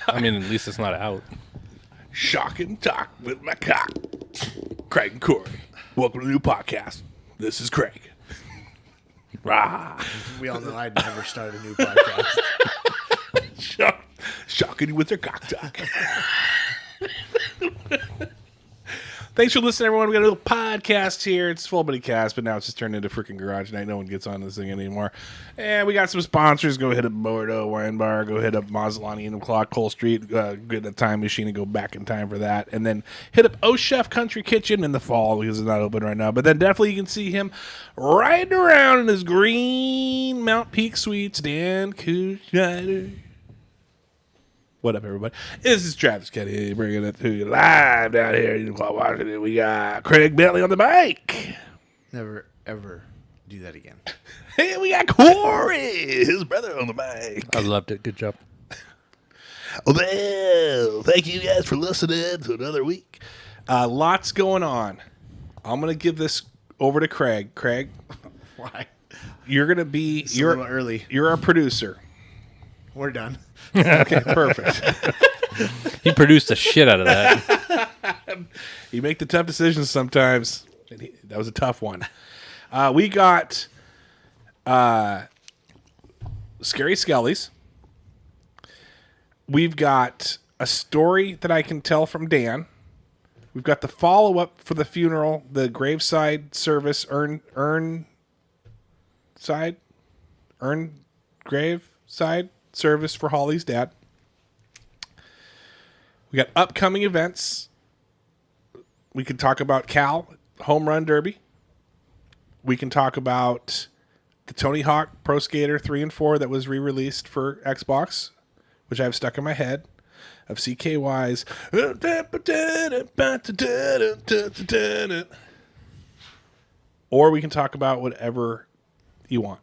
I mean, at least it's not out. Shock and talk with my cock. Craig and Corey. Welcome to the new podcast. This is Craig. Rah. We all know I'd never start a new podcast. Shocking you with their cock talk. Thanks for listening, everyone. We got a little podcast here. It's Full Buddy Cast, but now it's just turned into freaking Garage Night. No one gets on this thing anymore. And we got some sponsors. Go hit up Bordeaux Wine Bar. Go hit up Mazzolani and Clock, Cole Street. Get a time machine and go back in time for that. And then hit up O Chef Country Kitchen in the fall because it's not open right now. But then definitely you can see him riding around in his green Mount Peak Suites. Dan Kuschneider. What up, everybody? This is Travis Skelley bringing it to you live down here in Washington. We got Craig Bentley on the mic. Never, ever do that again. Hey, we got Corey, his brother, on the mic. I loved it. Good job. Well, thank you guys for listening to another week. Lots going on. I'm going to give this over to Craig. Craig, Why? you're going to be... It's a little early. You're our producer. We're done. Okay, perfect. He produced the shit out of that. You make the tough decisions sometimes. That was a tough one. We got Skarrey Skelley's. We've got a story that I can tell from Dan. We've got the follow-up for the funeral, the graveside service, graveside service for Holly's dad. We got upcoming events. We can talk about Cal Home Run Derby. We can talk about the Tony Hawk Pro Skater 3 and 4 that was re-released for Xbox, which I have stuck in my head, of CKY's. Or we can talk about whatever you want.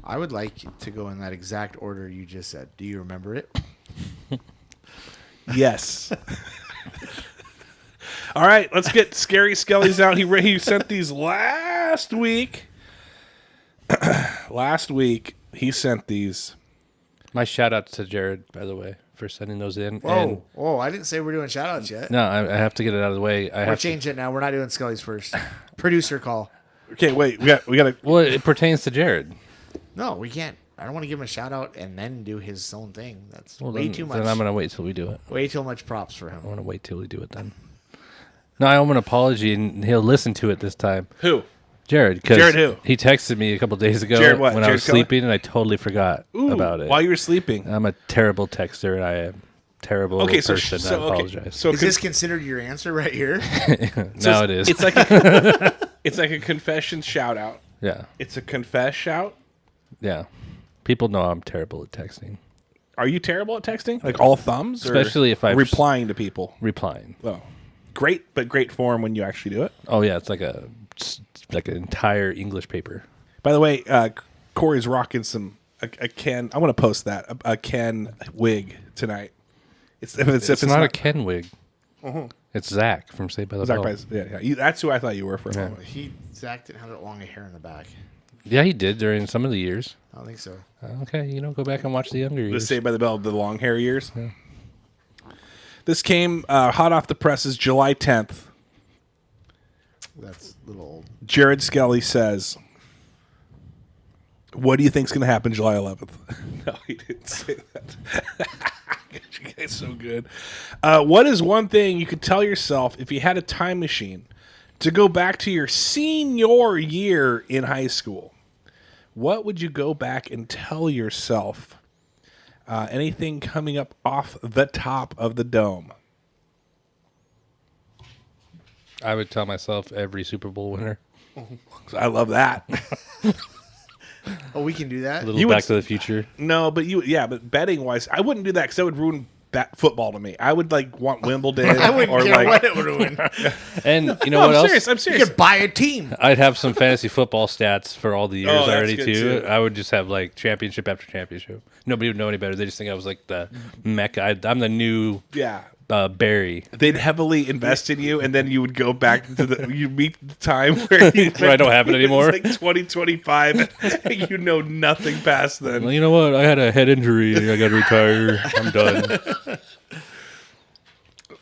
I would like to go in that exact order you just said. Do you remember it? Yes. All right, let's get Skarrey Skelley's out. He sent these last week. Last week, he sent these. My shout out to Jared, by the way, for sending those in. Whoa, I didn't say we're doing shout outs yet. No, I have to get it out of the way. We're changing it now. We're not doing Scully's first. Producer call. Okay, wait. We got to. Well, it pertains to Jared. No, we can't. I don't want to give him a shout out and then do his own thing. That's Way too much. Then I'm going to wait till we do it. Way too much props for him. I want to wait till we do it then. No, I owe him an apology, and he'll listen to it this time. Who? Jared. Jared who? He texted me a couple days ago Jared what? when Jared I was sleeping, and I totally forgot about it. While you were sleeping. I'm a terrible texter, and I am a terrible person. I apologize. So Is this considered your answer right here? Now it is. It's like it's like a confession shout out. Yeah. It's a confess shout. Yeah. People know I'm terrible at texting. Are you terrible at texting? Like all thumbs? Especially if I'm replying to people. Replying. Oh. Great form when you actually do it. Oh, yeah. It's like an entire English paper. By the way, Corey's rocking a Ken. I want to post that. A Ken wig tonight. It's not a Ken wig. Uh-huh. It's Zach from Saved by the Bell. Yeah. That's who I thought you were for a moment. Zach didn't have that long hair in the back. Yeah, he did during some of the years. I don't think so. Okay, go back and watch the younger years. The Saved by the Bell, the long hair years. Yeah. This came hot off the presses July 10th. That's a little old. Jared Skelley says, "What do you think's going to happen July 11th?" No, he didn't say that. You guys so good. What is one thing you could tell yourself if you had a time machine to go back to your senior year in high school? What would you go back and tell yourself? Anything coming up off the top of the dome? I would tell myself every Super Bowl winner. I love that. Oh, we can do that? A little Back to the Future. No, but but betting wise, I wouldn't do that because that would ruin football to me. I would want Wimbledon. I wouldn't care what it would ruin. And you know what else? I'm serious. You could buy a team. I'd have some fantasy football stats for all the years already too. I would just have championship after championship. Nobody would know any better. They just think I was the mecca. I'm the new Barry. They'd heavily invest in you, and then you would go back to you meet the time where, Where I don't have it anymore. It's like 2025, and you know nothing past then. Well, you know what? I had a head injury. I got to retire. I'm done.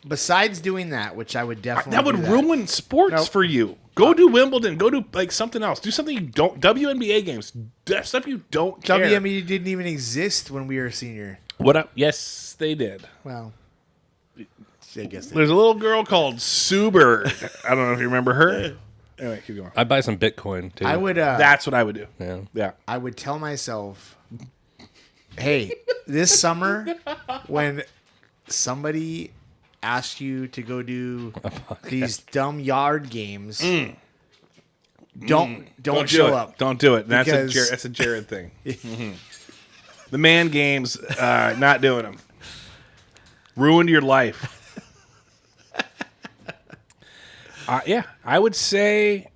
Besides doing that, which I would definitely That would do ruin sports Nope. for you. Go do Wimbledon. Go do like something else. Do something you don't. WNBA games. Stuff you don't care. WNBA didn't even exist when we were a senior. What up? Yes, they did. Well, I guess they There's a little girl called Sue Bird. I don't know if you remember her. Anyway, keep going. I'd buy some Bitcoin, too. I would. That's what I would do. Yeah. Yeah. I would tell myself, hey, this summer when somebody asks you to go do these dumb yard games, don't show do it. up. Don't do it. That's Because- that's a Jared thing. Mhm. The man games, not doing them. Ruined your life. Yeah, I would say,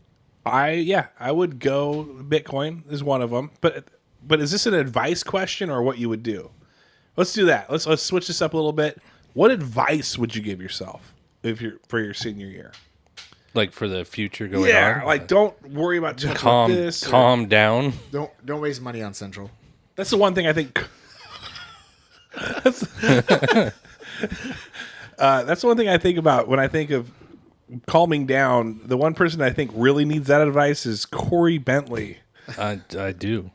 I would go Bitcoin is one of them. But is this an advice question or what you would do? Let's do that. Let's switch this up a little bit. What advice would you give yourself for your senior year? Like for the future going on? Like don't worry about this. Calm down. Don't waste money on Central. That's the one thing I think. That's the one thing I think about when I think of calming down. The one person I think really needs that advice is Corey Bentley. I do.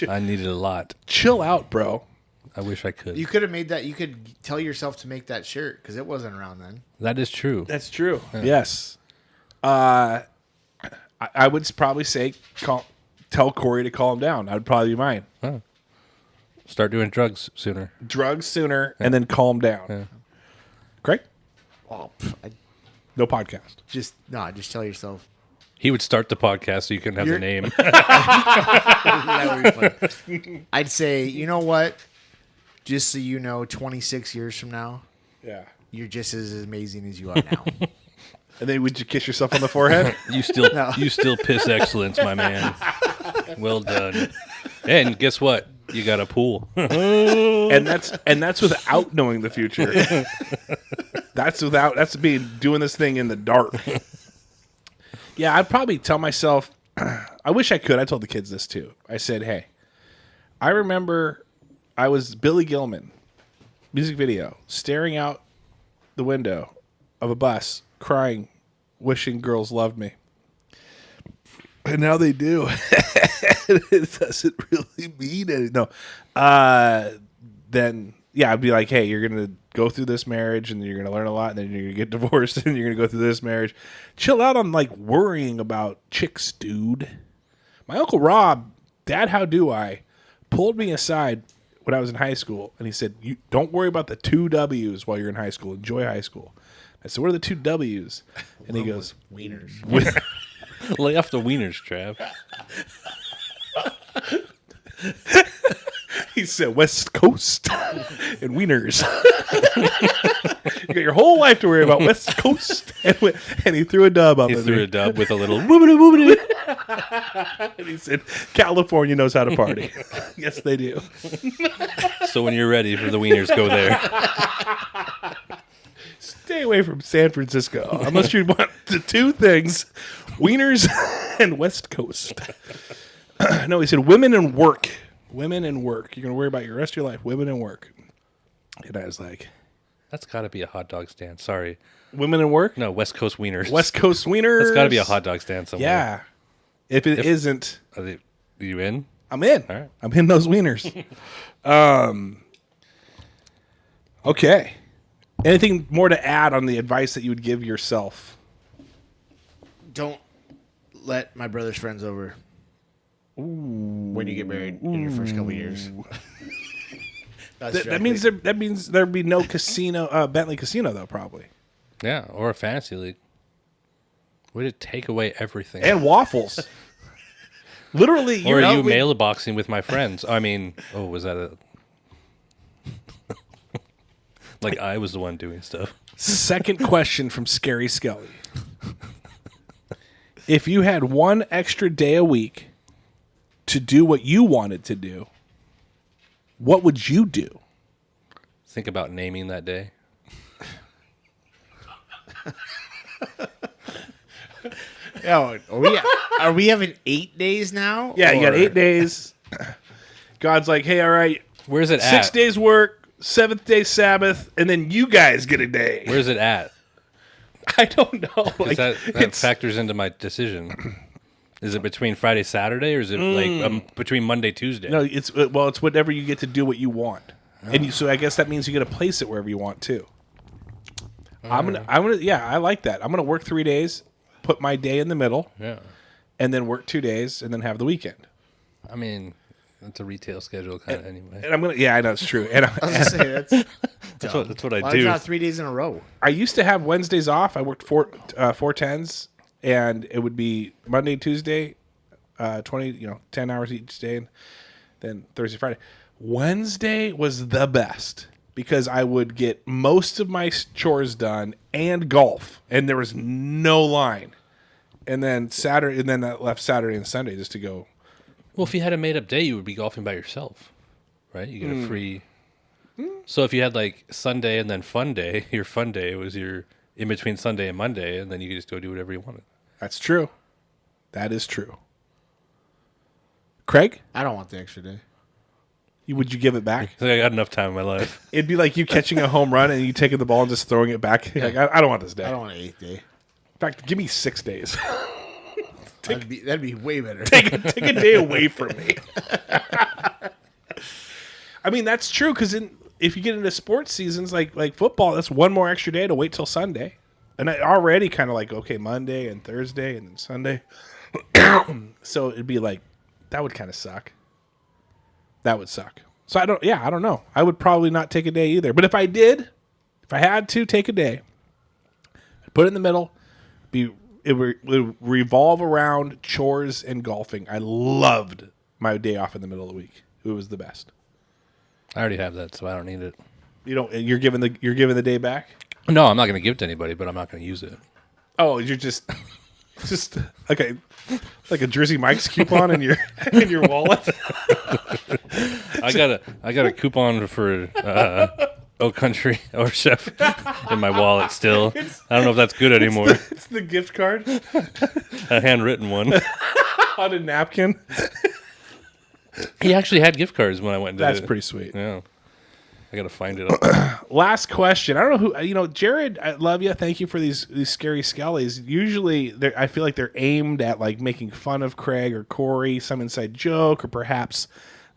I need it a lot. Chill out, bro. I wish I could. You could have made that. You could tell yourself to make that shirt because it wasn't around then. That is true. That's true. Yeah. Yes. I would probably say tell Corey to calm down. That would probably be mine. Huh. Start doing drugs sooner. Drugs sooner and then calm down. Yeah. Craig? Oh, No podcast. just tell yourself. He would start the podcast so you couldn't have the name. That would be fun. I'd say, you know what? Just so you know, 26 years from now, Yeah. you're just as amazing as you are now. And then would you kiss yourself on the forehead? You still piss excellence, my man. Well done. And guess what? You got a pool. and that's without knowing the future. That's doing this thing in the dark. Yeah, I'd probably tell myself, I wish I could. I told the kids this too. I said, hey, I remember I was Billy Gilman, music video, staring out the window of a bus, crying, wishing girls loved me. And now they do. It doesn't really mean anything. No. Then, yeah, I'd be like, hey, you're going to go through this marriage and you're going to learn a lot and then you're going to get divorced and you're going to go through this marriage. Chill out on, like, worrying about chicks, dude. My Uncle Rob, Dad, how do I, pulled me aside when I was in high school and he said, "You don't worry about the 2 W's while you're in high school. Enjoy high school." I said, "What are the 2 W's?" And he goes, Wieners. Lay off the wieners, Trav. He said West Coast and wieners. You got your whole life to worry about West Coast. And he threw a dub up. He at threw me. a dub with a little woobity woobity. And he said, California knows how to party. Yes, they do. So when you're ready for the wieners, go there. Stay away from San Francisco. Unless you want the 2 things, wieners and West Coast. No, he said women and work. Women and work. You're going to worry about your rest of your life. Women and work. And I was like, That's got to be a hot dog stand. Sorry. women and work? No, West Coast wieners. West Coast wieners. That's got to be a hot dog stand somewhere. Yeah. If it isn't, Are you in? I'm in. All right. I'm in those wieners. Okay. Anything more to add on the advice that you would give yourself? Don't let my brother's friends over when you get married in your first couple years. That means there'd be no casino, Bentley casino though, probably, Yeah, or a fantasy league. Would it take away everything? and waffles. Literally, or you're are you mailboxing with my friends? I mean, was that a... Like I was the one doing stuff. Second question from Skarrey Skelley. If you had one extra day a week to do what you wanted to do, what would you do? Think about naming that day. Yo, are we having 8 days now? Yeah, you got Or- 8 days. God's like, hey, all right, Where's it 6 at? days work, 7th day Sabbath, and then you guys get a day. Where's it at? I don't know. 'Cause Like, that it's, factors into my decision. Is it between Friday, Saturday, or is it like between Monday, Tuesday? no, it's whatever you get to do what you want, so I guess that means you get to place it wherever you want too. I'm gonna, yeah, I like that. I'm gonna work 3 days, put my day in the middle, Yeah. and then work 2 days, and then have the weekend. I mean, that's a retail schedule kind of anyway. And I'm gonna, yeah, I know it's true. And I was gonna say That's what I why do. not 3 days in a row? I used to have Wednesdays off. I worked 4 10s, and it would be Monday, Tuesday, 10 hours each day, and then Thursday, Friday. Wednesday was the best because I would get most of my chores done and golf, and there was no line. And then Saturday, and then I left Saturday and Sunday just to go. Well, if you had a made up day, you would be golfing by yourself, right? You get a free. So if you had like Sunday and then fun day, your fun day was your in between Sunday and Monday, and then you could just go do whatever you wanted. That's true. That is true. Craig, I don't want the extra day. would you give it back? It's like I got enough time in my life. It'd be like you catching a home run and you taking the ball and just throwing it back. You're like, I don't want this day. I don't want an 8th day. In fact, give me 6 days. That'd be way better. take a day away from me. I mean, that's true because if you get into sports seasons like football, that's one more extra day to wait till Sunday. And I already kind of like, okay, Monday and Thursday and then Sunday. So it'd be like, that would kind of suck. That would suck. So I don't know. I would probably not take a day either. But if I had to take a day, I'd put it in the middle, it would revolve around chores and golfing. I loved my day off in the middle of the week. It was the best. I already have that, so I don't need it. You're giving the day back? No, I'm not going to give it to anybody, but I'm not going to use it. Oh, you're just like a Jersey Mike's coupon in your wallet. I got a coupon for Oak Country or Chef in my wallet still. I don't know if that's good anymore. It's the gift card A handwritten one. on a napkin. He actually had gift cards when I went to That's pretty sweet. Yeah. I got to find it. Last question. I don't know who, Jared, I love you. Thank you for these Skarrey Skelleys. Usually, I feel like they're aimed at like making fun of Craig or Corey, some inside joke, or perhaps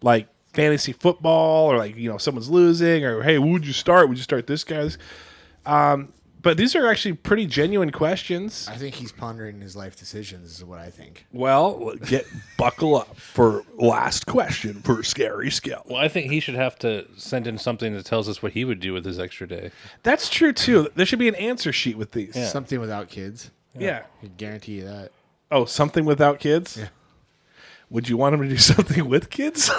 like fantasy football, or like, someone's losing, or hey, would you start? Would you start this guy? But these are actually pretty genuine questions. I think he's pondering his life decisions, is what I think. Well, buckle up for last question for Skarrey Skelley. Well, I think he should have to send in something that tells us what he would do with his extra day. That's true too. There should be an answer sheet with these. Yeah. Something without kids. Yeah. I can guarantee you that. Oh, something without kids? Yeah. Would you want him to do something with kids?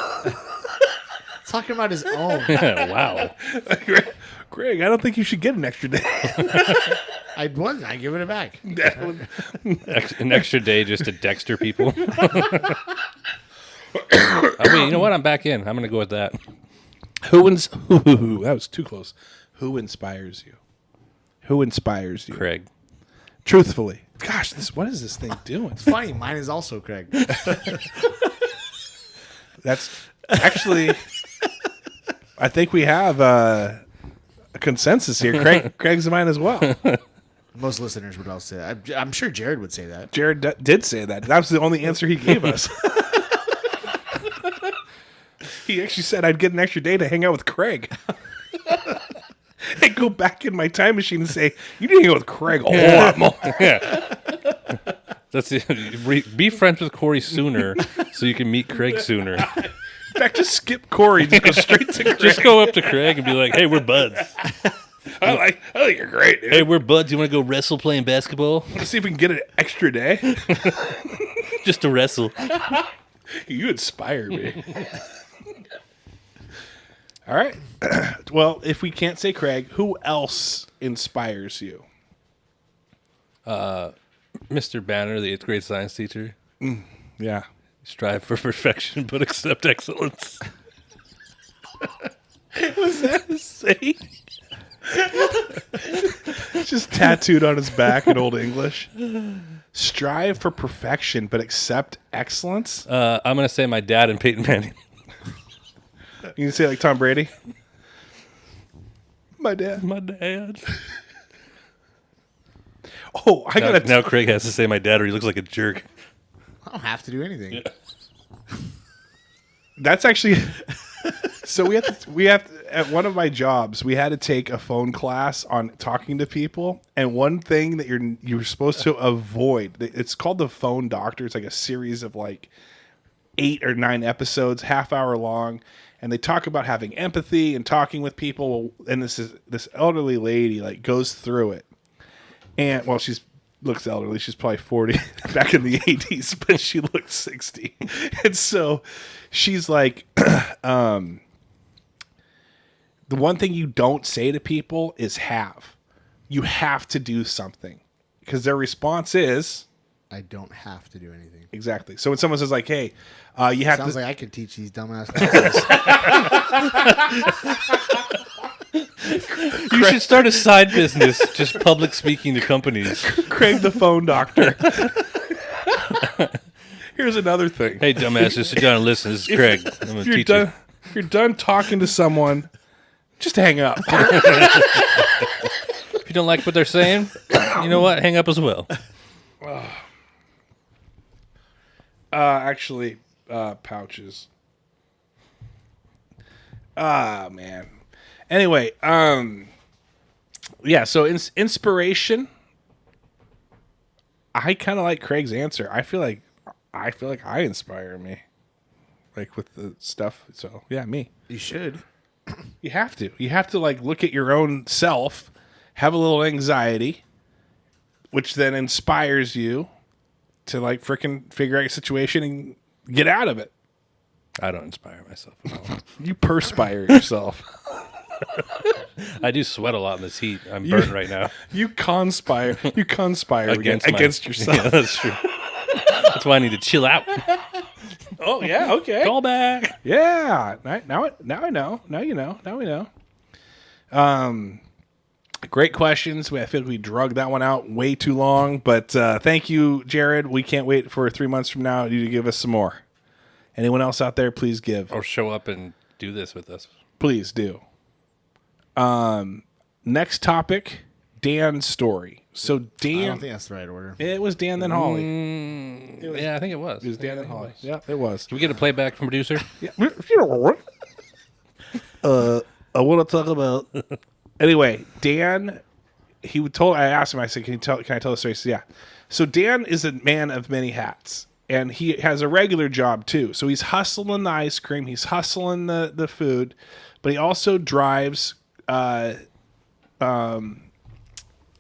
Talking about his own. Wow. Greg, I don't think you should get an extra day. I wasn't. I give it back. An extra day just to Dexter people. I mean, you know what? I'm back in. I'm going to go with that. That was too close. Who inspires you? Who inspires you? Craig. Truthfully. Gosh, what is this thing doing? It's funny. Mine is also Craig. That's actually, I think we have a consensus here. Craig's mine as well. Most listeners would all say that. I'm sure Jared would say that. Jared did say that. That was the only answer he gave us. He actually said I'd get an extra day to hang out with Craig. And go back in my time machine and say, you need to hang out with Craig a whole lot more. Yeah. That's it. Be friends with Corey sooner so you can meet Craig sooner. In fact, just skip Corey. Just go straight to Craig. Just go up to Craig and be like, hey, we're buds. I think you're great, dude. Hey, we're buds. You want to go wrestle playing basketball? Let's see if we can get an extra day. Just to wrestle. You inspire me. All right. Well, if we can't say Craig, who else inspires you? Mr. Banner, the 8th grade science teacher. Yeah. Strive for perfection, but accept excellence. Was that a saying? Just tattooed on his back in Old English. Strive for perfection, but accept excellence. I'm gonna say my dad and Peyton Manning. You can say like Tom Brady. My dad. My dad. Oh, I gotta. Now Craig has to say my dad, or he looks like a jerk. I don't have to do anything. That's actually. So we have to, at one of my jobs, we had to take a phone class on talking to people, and one thing that you're supposed to avoid. It's called the Phone Doctor. It's like a series of like 8 or 9 episodes, half-hour long, and they talk about having empathy and talking with people. And this elderly lady like goes through it, and well, she's looks elderly. She's probably 40 back in the 80s, but she looks 60, and so she's like. The one thing you don't say to people is have. You have to do something. Because their response is... I don't have to do anything. Exactly. So when someone says like, hey, you have Sounds to... like I could teach these dumbass classes. You should start a side business, just public speaking to companies. Craig the Phone Doctor. Here's another thing. Hey, dumbass, just sit down and listen. This is Craig. I'm going to teach you. If you're done talking to someone, just hang up. If you don't like what they're saying, you know what? Hang up as well. Actually, pouches. Ah, man. Anyway, yeah, so inspiration. I kind of like Craig's answer. I feel like I inspire me. Like with the stuff. So, yeah, me. You should. You have to. You have to like look at your own self, have a little anxiety, which then inspires you to like freaking figure out your situation and get out of it. I don't inspire myself at all. You perspire yourself. I do sweat a lot in this heat. I'm burnt right now. You conspire. You conspire against yourself. Yeah, that's true. That's why I need to chill out. Oh yeah. Okay. Call back. Yeah. Now I know. Now you know. Now we know. Great questions. I feel like we drug that one out way too long, but thank you, Jared. We can't wait for 3 months from now you to give us some more. Anyone else out there, please give. Or show up and do this with us. Please do. Next topic, Dan's story. So Dan, I don't think that's the right order. it was Dan then Holly. Yeah, I think it was. It was Dan then Holly. Yeah, it was. Can we get a playback from producer? Yeah. I want to talk about. Anyway, Dan. I asked him. I said, "Can I tell the story?" He said, "Yeah." So Dan is a man of many hats, and he has a regular job too. So he's hustling the ice cream. He's hustling the food, but he also drives.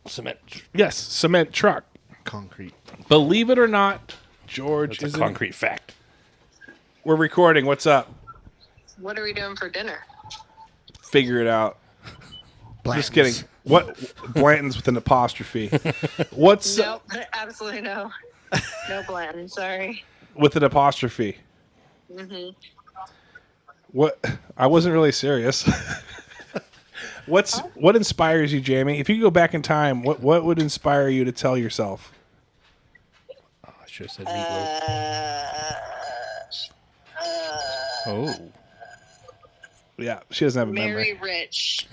Cement truck. Concrete. Believe it or not, George It's a concrete fact. We're recording. What's up? What are we doing for dinner? Figure it out. Blanton's. Just kidding. What Blanton's with an apostrophe? What's Nope, absolutely no. No Blanton, sorry. with an apostrophe? Mm-hmm. What? I wasn't really serious. What inspires you, Jamie? If you could go back in time, what would inspire you to tell yourself? Oh, I should have said meatloaf. Oh. Yeah, she doesn't have a Very memory. rich.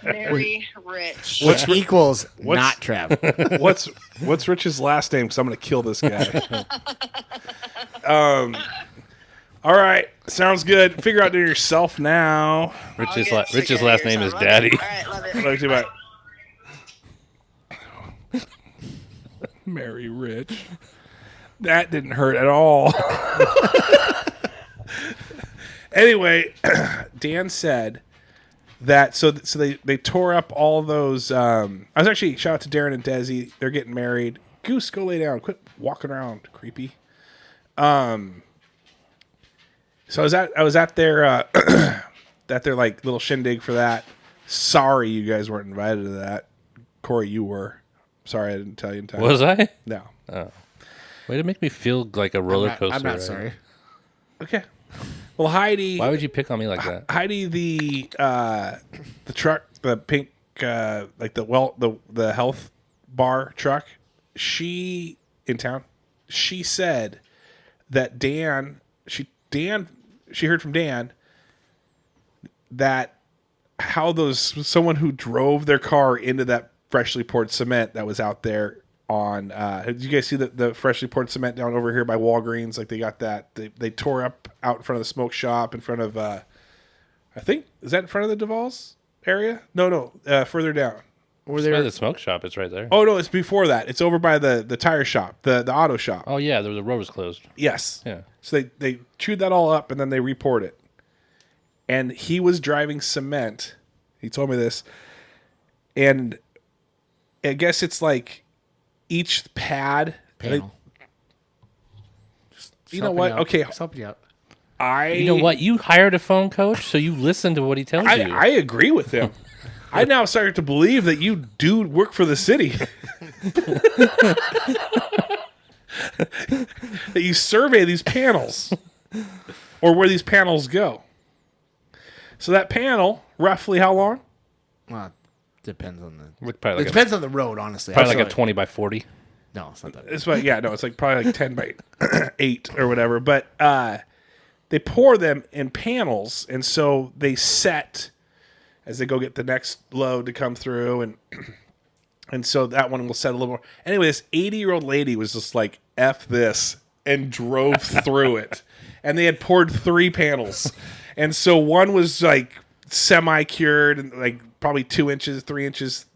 Very rich. Which equals not Trev. What's Rich's last name? Because I'm going to kill this guy. All right, sounds good. Figure out to yourself now. Rich's I'll get last sick of name your is son. Daddy. All right, love it. Talk to you about Mary Rich. That didn't hurt at all. Anyway, Dan said that so they tore up all those. I was actually shout out to Darren and Desi. They're getting married. Goose, go lay down. Quit walking around, creepy. So I was at their like little shindig for that. Sorry, you guys weren't invited to that. Corey, you were. Sorry, I didn't tell you in time. Was I? No. Way to make me feel like a roller coaster. I'm not right? sorry. Okay. Well, Heidi. Why would you pick on me like that? Heidi, the truck pink like the health bar truck. She in town. She said that she heard from Dan that someone who drove their car into that freshly poured cement that was out there on did you guys see the freshly poured cement down over here by Walgreens? Like they got that they tore up out in front of the smoke shop in front of I think is that in front of the Duval's area? No, further down. By the smoke shop, it's right there. Oh no, it's before that. It's over by the tire shop, the auto shop. Oh yeah, the road was closed. Yes. Yeah. So they chewed that all up and then they repoured it. And he was driving cement. He told me this. And I guess it's like each pad. Panel. You know what? Okay. Just help you out. You know what? You hired a phone coach, so you listen to what he tells you. I agree with him. I now started to believe that you do work for the city. That you survey these panels or where these panels go. So that panel, roughly how long? Well, depends on the. Probably It depends on the road, honestly. like a 20 by 40. No, it's not that. It's like, yeah, no, it's like probably like 10 by 8 or whatever. But they pour them in panels, and so they set as they go get the next load to come through, and so that one will set a little more. Anyway, this 80-year-old lady was just like, F this, and drove through it. And they had poured 3 panels. And so one was like semi-cured and like probably 2 inches, 3 inches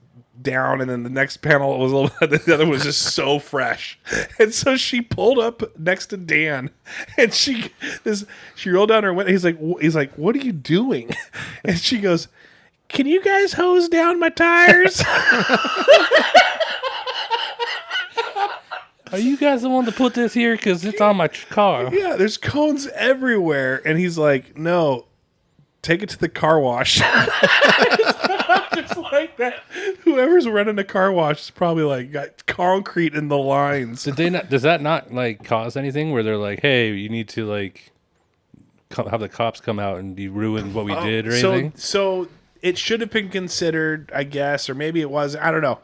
down, and then the next panel was a little, the other was just so fresh. And so she pulled up next to Dan, and she rolled down her window. He's like, what are you doing? And she goes, can you guys hose down my tires? Are you guys the one to put this here? Because it's on my car. Yeah, there's cones everywhere. And he's like, no, take it to the car wash. Just like that. Whoever's running a car wash is probably like got concrete in the lines. Does that not like cause anything where they're like, hey, you need to like have the cops come out and you ruined what we did or anything? So it should have been considered, I guess, or maybe it was. I don't know.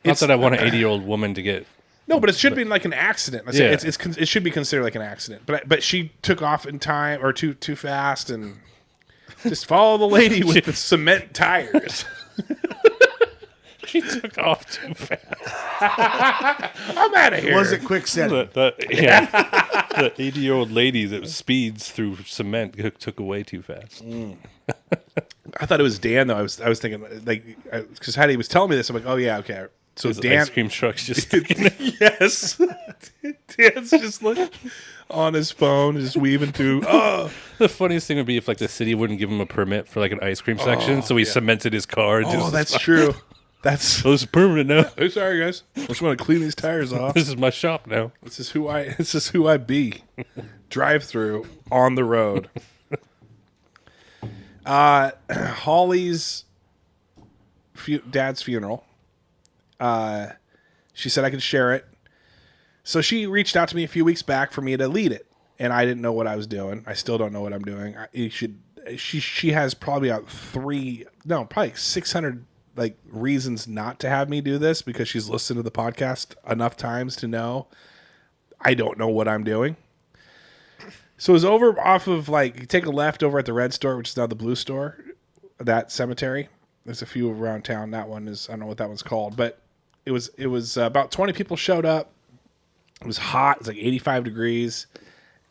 Not that I want an 80-year-old woman to get. No, but it should be like an accident. Yeah. It should be considered like an accident. But she took off in time or too fast and just follow the lady with the cement tires. She took off too fast. I'm out of here. Was it quick setting? The 80-year-old lady that speeds through cement took away too fast. I thought it was Dan though. I was thinking like because Hattie was telling me this. I'm like, oh yeah, okay. So His Dan, ice cream truck's just yes, Dan's just like on his phone, just weaving through. Oh, the funniest thing would be if like the city wouldn't give him a permit for like an ice cream section, so he cemented his car. oh, that's true. That's. Oh, it's permanent now. Hey, sorry guys. I just want to clean these tires off. This is my shop now. This is who I be. Drive through on the road. Holly's dad's funeral. She said I could share it. So she reached out to me a few weeks back for me to lead it, and I didn't know what I was doing. I still don't know what I'm doing. She has probably probably 600 like reasons not to have me do this because she's listened to the podcast enough times to know I don't know what I'm doing. So it was over off of like you take a left over at the red store, which is now the blue store, that cemetery. There's a few around town. That one is I don't know what that one's called, but it was about 20 people showed up. It was hot. It was like 85 degrees,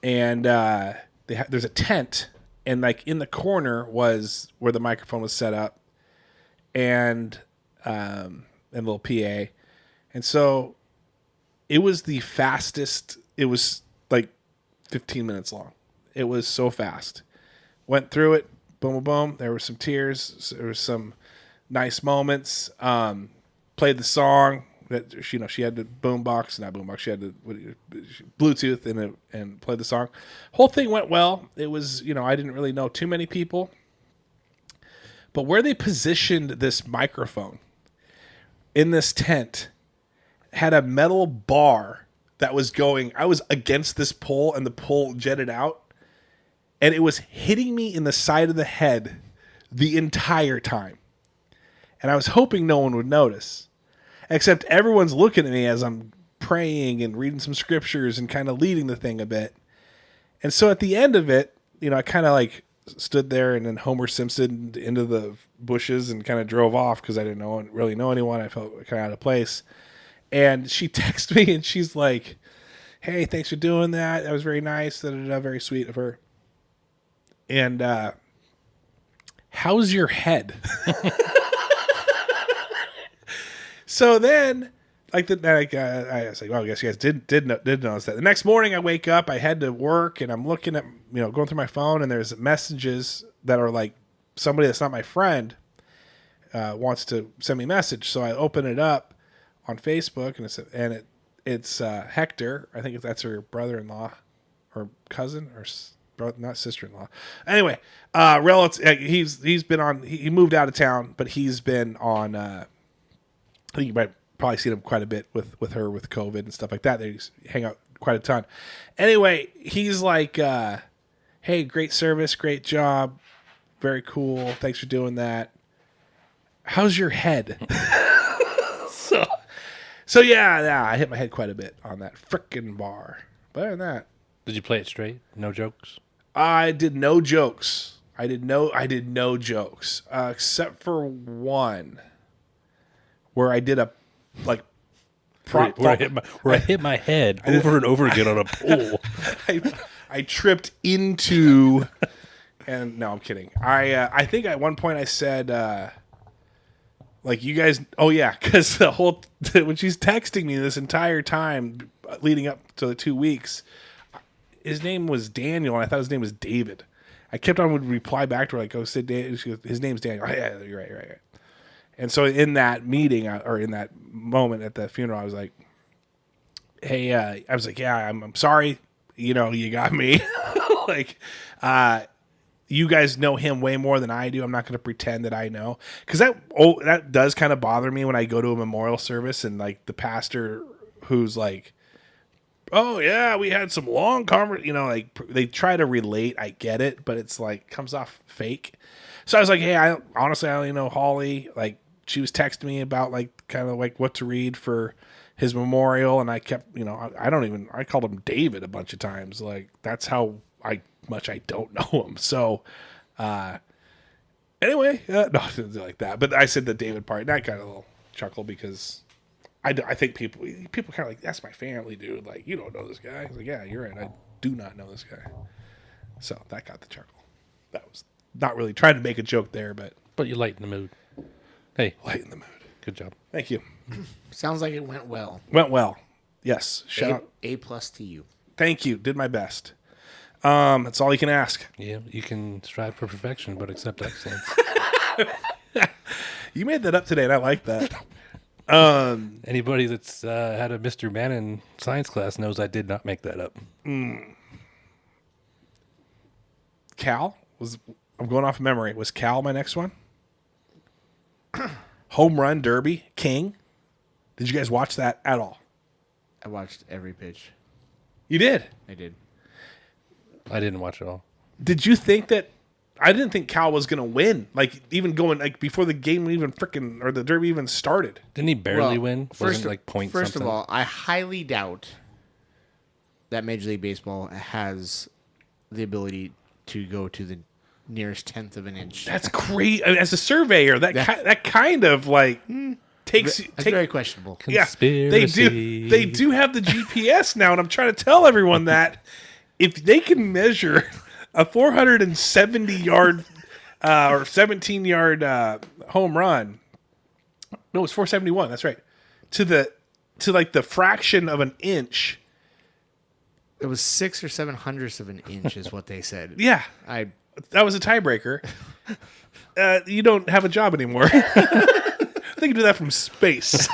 and there's a tent, and like in the corner was where the microphone was set up, and a little PA, and so it was the fastest. It was like 15 minutes long. It was so fast. Went through it. Boom, boom, boom. There were some tears. There were some nice moments. Played the song that she had the boombox, not boombox. She had the Bluetooth and played the song. Whole thing went well. It was I didn't really know too many people, but where they positioned this microphone in this tent had a metal bar that was going. I was against this pole, and the pole jetted out, and it was hitting me in the side of the head the entire time. And I was hoping no one would notice. Except everyone's looking at me as I'm praying and reading some scriptures and kind of leading the thing a bit. And so at the end of it, I kind of like stood there and then Homer Simpson into the bushes and kind of drove off because I didn't really know anyone. I felt kind of out of place. And she texted me and she's like, "Hey, thanks for doing that. That was very nice. Very sweet of her. And how's your head?" So then, I was like, "Well, I guess you guys did notice that." The next morning, I wake up, I head to work, and I'm looking at going through my phone, and there's messages that are like somebody that's not my friend wants to send me a message. So I open it up on Facebook, and it's Hector. I think that's her brother-in-law or cousin or not sister-in-law. Anyway, relative. He's been on. He moved out of town, but he's been on. I think you might probably seen him quite a bit with her with COVID and stuff like that. They hang out quite a ton. Anyway, he's like, "Hey, great service, great job, very cool. Thanks for doing that. How's your head?" So yeah, I hit my head quite a bit on that frickin' bar. But other than that, Did you play it straight? No jokes? I did no jokes. I did no jokes except for one where I did a like Where I hit my head over and over again on a pole. I tripped into, and no, I'm kidding. I think at one point I said, like, you guys, oh yeah, because when she's texting me this entire time leading up to the 2 weeks, his name was Daniel, and I thought his name was David. I kept on would reply back to her like, "Oh, Sid, his name's Daniel." Oh, yeah, you're right. And so in that meeting or in that moment at the funeral, I was like, "Hey," I was like, "Yeah, I'm sorry. You got me." Like, you guys know him way more than I do. I'm not going to pretend that I know, because that does kind of bother me when I go to a memorial service and like the pastor who's like, "Oh yeah, we had some long conversation." Like they try to relate. I get it, but it's like comes off fake. So I was like, "Hey, I only know Holly. Like, she was texting me about like kind of like what to read for his memorial," and I kept, I called him David a bunch of times. Like, that's how much I don't know him. So, anyway, no, I didn't do like that. But I said the David part, and I got a little chuckle because I think people kind of like, "That's my family, dude. Like, you don't know this guy." I was like, "Yeah, you're right. I do not know this guy." So that got the chuckle. That was not really trying to make a joke there, but But you lighten the mood. Hey, lighten the mood. good job. Thank you. Sounds like it went well. Went well. Yes. Shout out. A+ to you. Thank you. Did my best. That's all you can ask. Yeah, you can strive for perfection, but accept excellence. You made that up today, and I like that. Anybody that's had a Mr. Bannon science class knows I did not make that up. Cal I'm going off memory. Was Cal my next one? Home run derby king. Did you guys watch that at all? I watched every pitch. You did. I did. I didn't watch it all. Did you think that? I didn't think Cal was going to win. Like, even going like before the game even or the derby even started. Didn't he barely win? First, Wasn't like point first something? of all, I highly doubt that Major League Baseball has the ability to go to the nearest tenth of an inch. That's great. As a surveyor, that kind of like takes. That's very questionable. Yeah, Conspiracy. they do have the GPS now, and I'm trying to tell everyone that if they can measure a 470 yard or 17 yard home run, no, it's 471. That's right. To like the fraction of an inch. It was 6 or 7 hundredths of an inch, is what they said. Yeah, that was a tiebreaker. You don't have a job anymore. They can do that from space.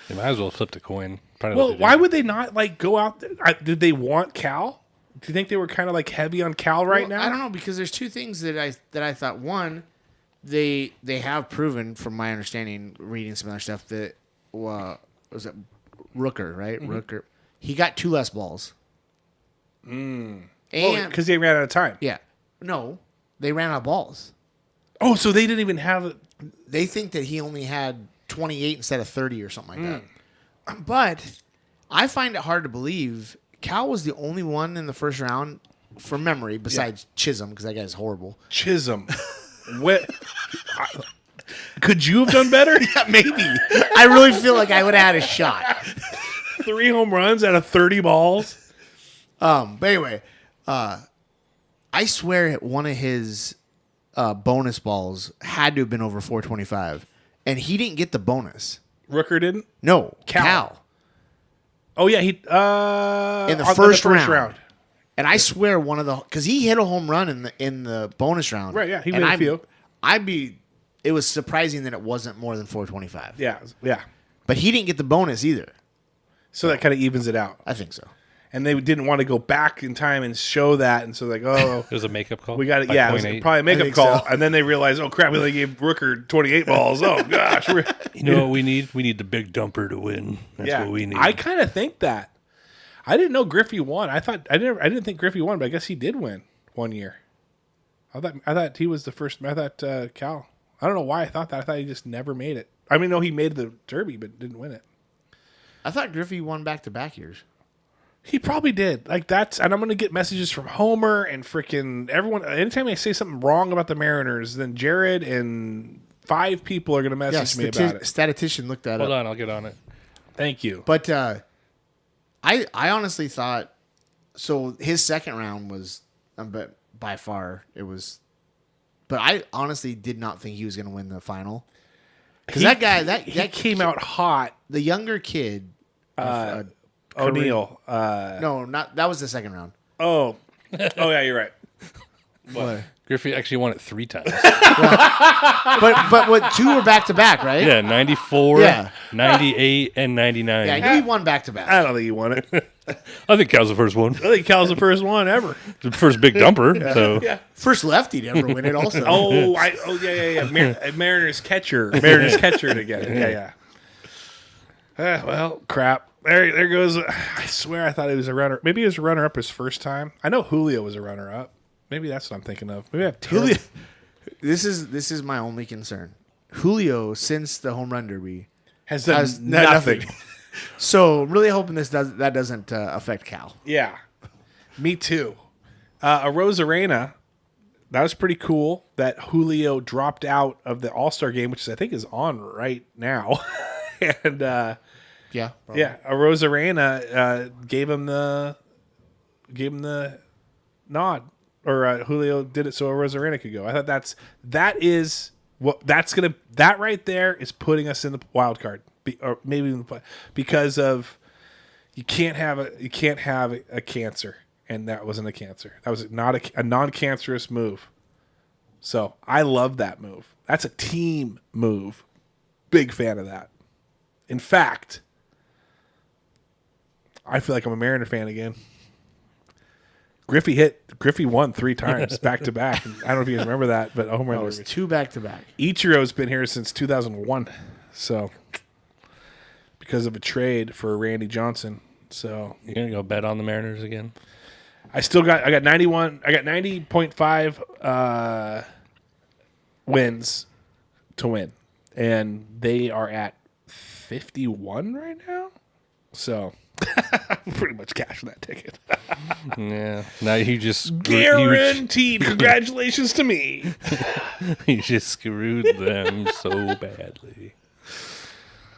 They might as well flip the coin. Probably Well, what they why do. would they not like go out there? Did they want Cal? Do you think they were kind of like heavy on Cal right now? I don't know, because there's two things that I thought. One, they have proven, from my understanding, reading some other stuff, that was it Rooker, right? Mm-hmm. Rooker. He got 2 less balls. And because they ran out of time. yeah, no, they ran out of balls. Oh, so they didn't even have it. They think that he only had 28 instead of 30 or something like that. But I find it hard to believe Cal was the only one in the first round from memory, besides Chisholm, because that guy's horrible. Chisholm. Could you have done better? Yeah, maybe. I really feel like I would have had a shot. 3 home runs out of 30 balls. But anyway, I swear one of his bonus balls had to have been over 425, and he didn't get the bonus. Rooker didn't? No, Cal. Cal. Oh, yeah. He In the first round. And I swear one of the, because he hit a home run in the bonus round. Right, yeah. He made a few. It was surprising that it wasn't more than 425. Yeah, yeah. But he didn't get the bonus either. So that kind of evens it out. I think so. And they didn't want to go back in time and show that. And so like, oh. It was a makeup call? We got it. Yeah, it was probably a makeup call. So. And then they realized, oh, crap, we only gave Rooker 28 balls. Oh, gosh. You know what we need? We need the big dumper to win. That's what we need. I kind of think that. I didn't know Griffey won. I didn't think Griffey won, but I guess he did win one year. I thought he was the first. I thought Cal. I don't know why I thought that. I thought he just never made it. I mean, no, he made the Derby, but didn't win it. I thought Griffey won back-to-back years. He probably did. Like that's, and I'm gonna get messages from Homer and freaking everyone. Anytime I say something wrong about the Mariners, then Jared and 5 people are gonna message me about it. Statistician looked that Hold up. on, I'll get on it. Thank you. But I honestly thought so. His second round was, but by far it was. But I honestly did not think he was going to win the final because that guy that came out hot. The younger kid, O'Neill. No, not that was the second round. Oh yeah, you're right. What? Griffey actually won it 3 times. But what 2 were back to back, right? Yeah, 94, Yeah. 98, and 99. Yeah, I knew he won back to back. I don't think he won it. I think Cal's the first one. I think Cal's the first one ever. The first big dumper. So Yeah. First lefty to ever win it. Also. Yeah. Mariners catcher to get it. Yeah. Well, crap. There goes. I swear I thought he was a runner. Maybe he was a runner-up his first time. I know Julio was a runner-up. Maybe that's what I'm thinking of. Maybe I have Julio. This is my only concern. Julio, since the home run derby, has done nothing. So really hoping that doesn't affect Cal. Yeah, me too. Arozarena, that was pretty cool. That Julio dropped out of the All-Star game, which I think is on right now, and yeah, probably. Arozarena gave him the nod. Or Julio did it so Arozarena could go. I thought that right there is putting us in the wild card, or maybe in the, because of you can't have a cancer, and that wasn't a cancer. That was not a non-cancerous move. So I love that move. That's a team move. Big fan of that. In fact, I feel like I'm a Mariner fan again. Griffey won 3 times back to back. I don't know if you guys remember that, but Homer. It was 2 back to back. Ichiro's been here since 2001, so because of a trade for Randy Johnson. So you're gonna go bet on the Mariners again? I got 91. I got 90.5 wins to win, and they are at 51 right now. So. Pretty much cash for that ticket. Yeah. Now you just guaranteed. Congratulations to me. You just screwed them so badly.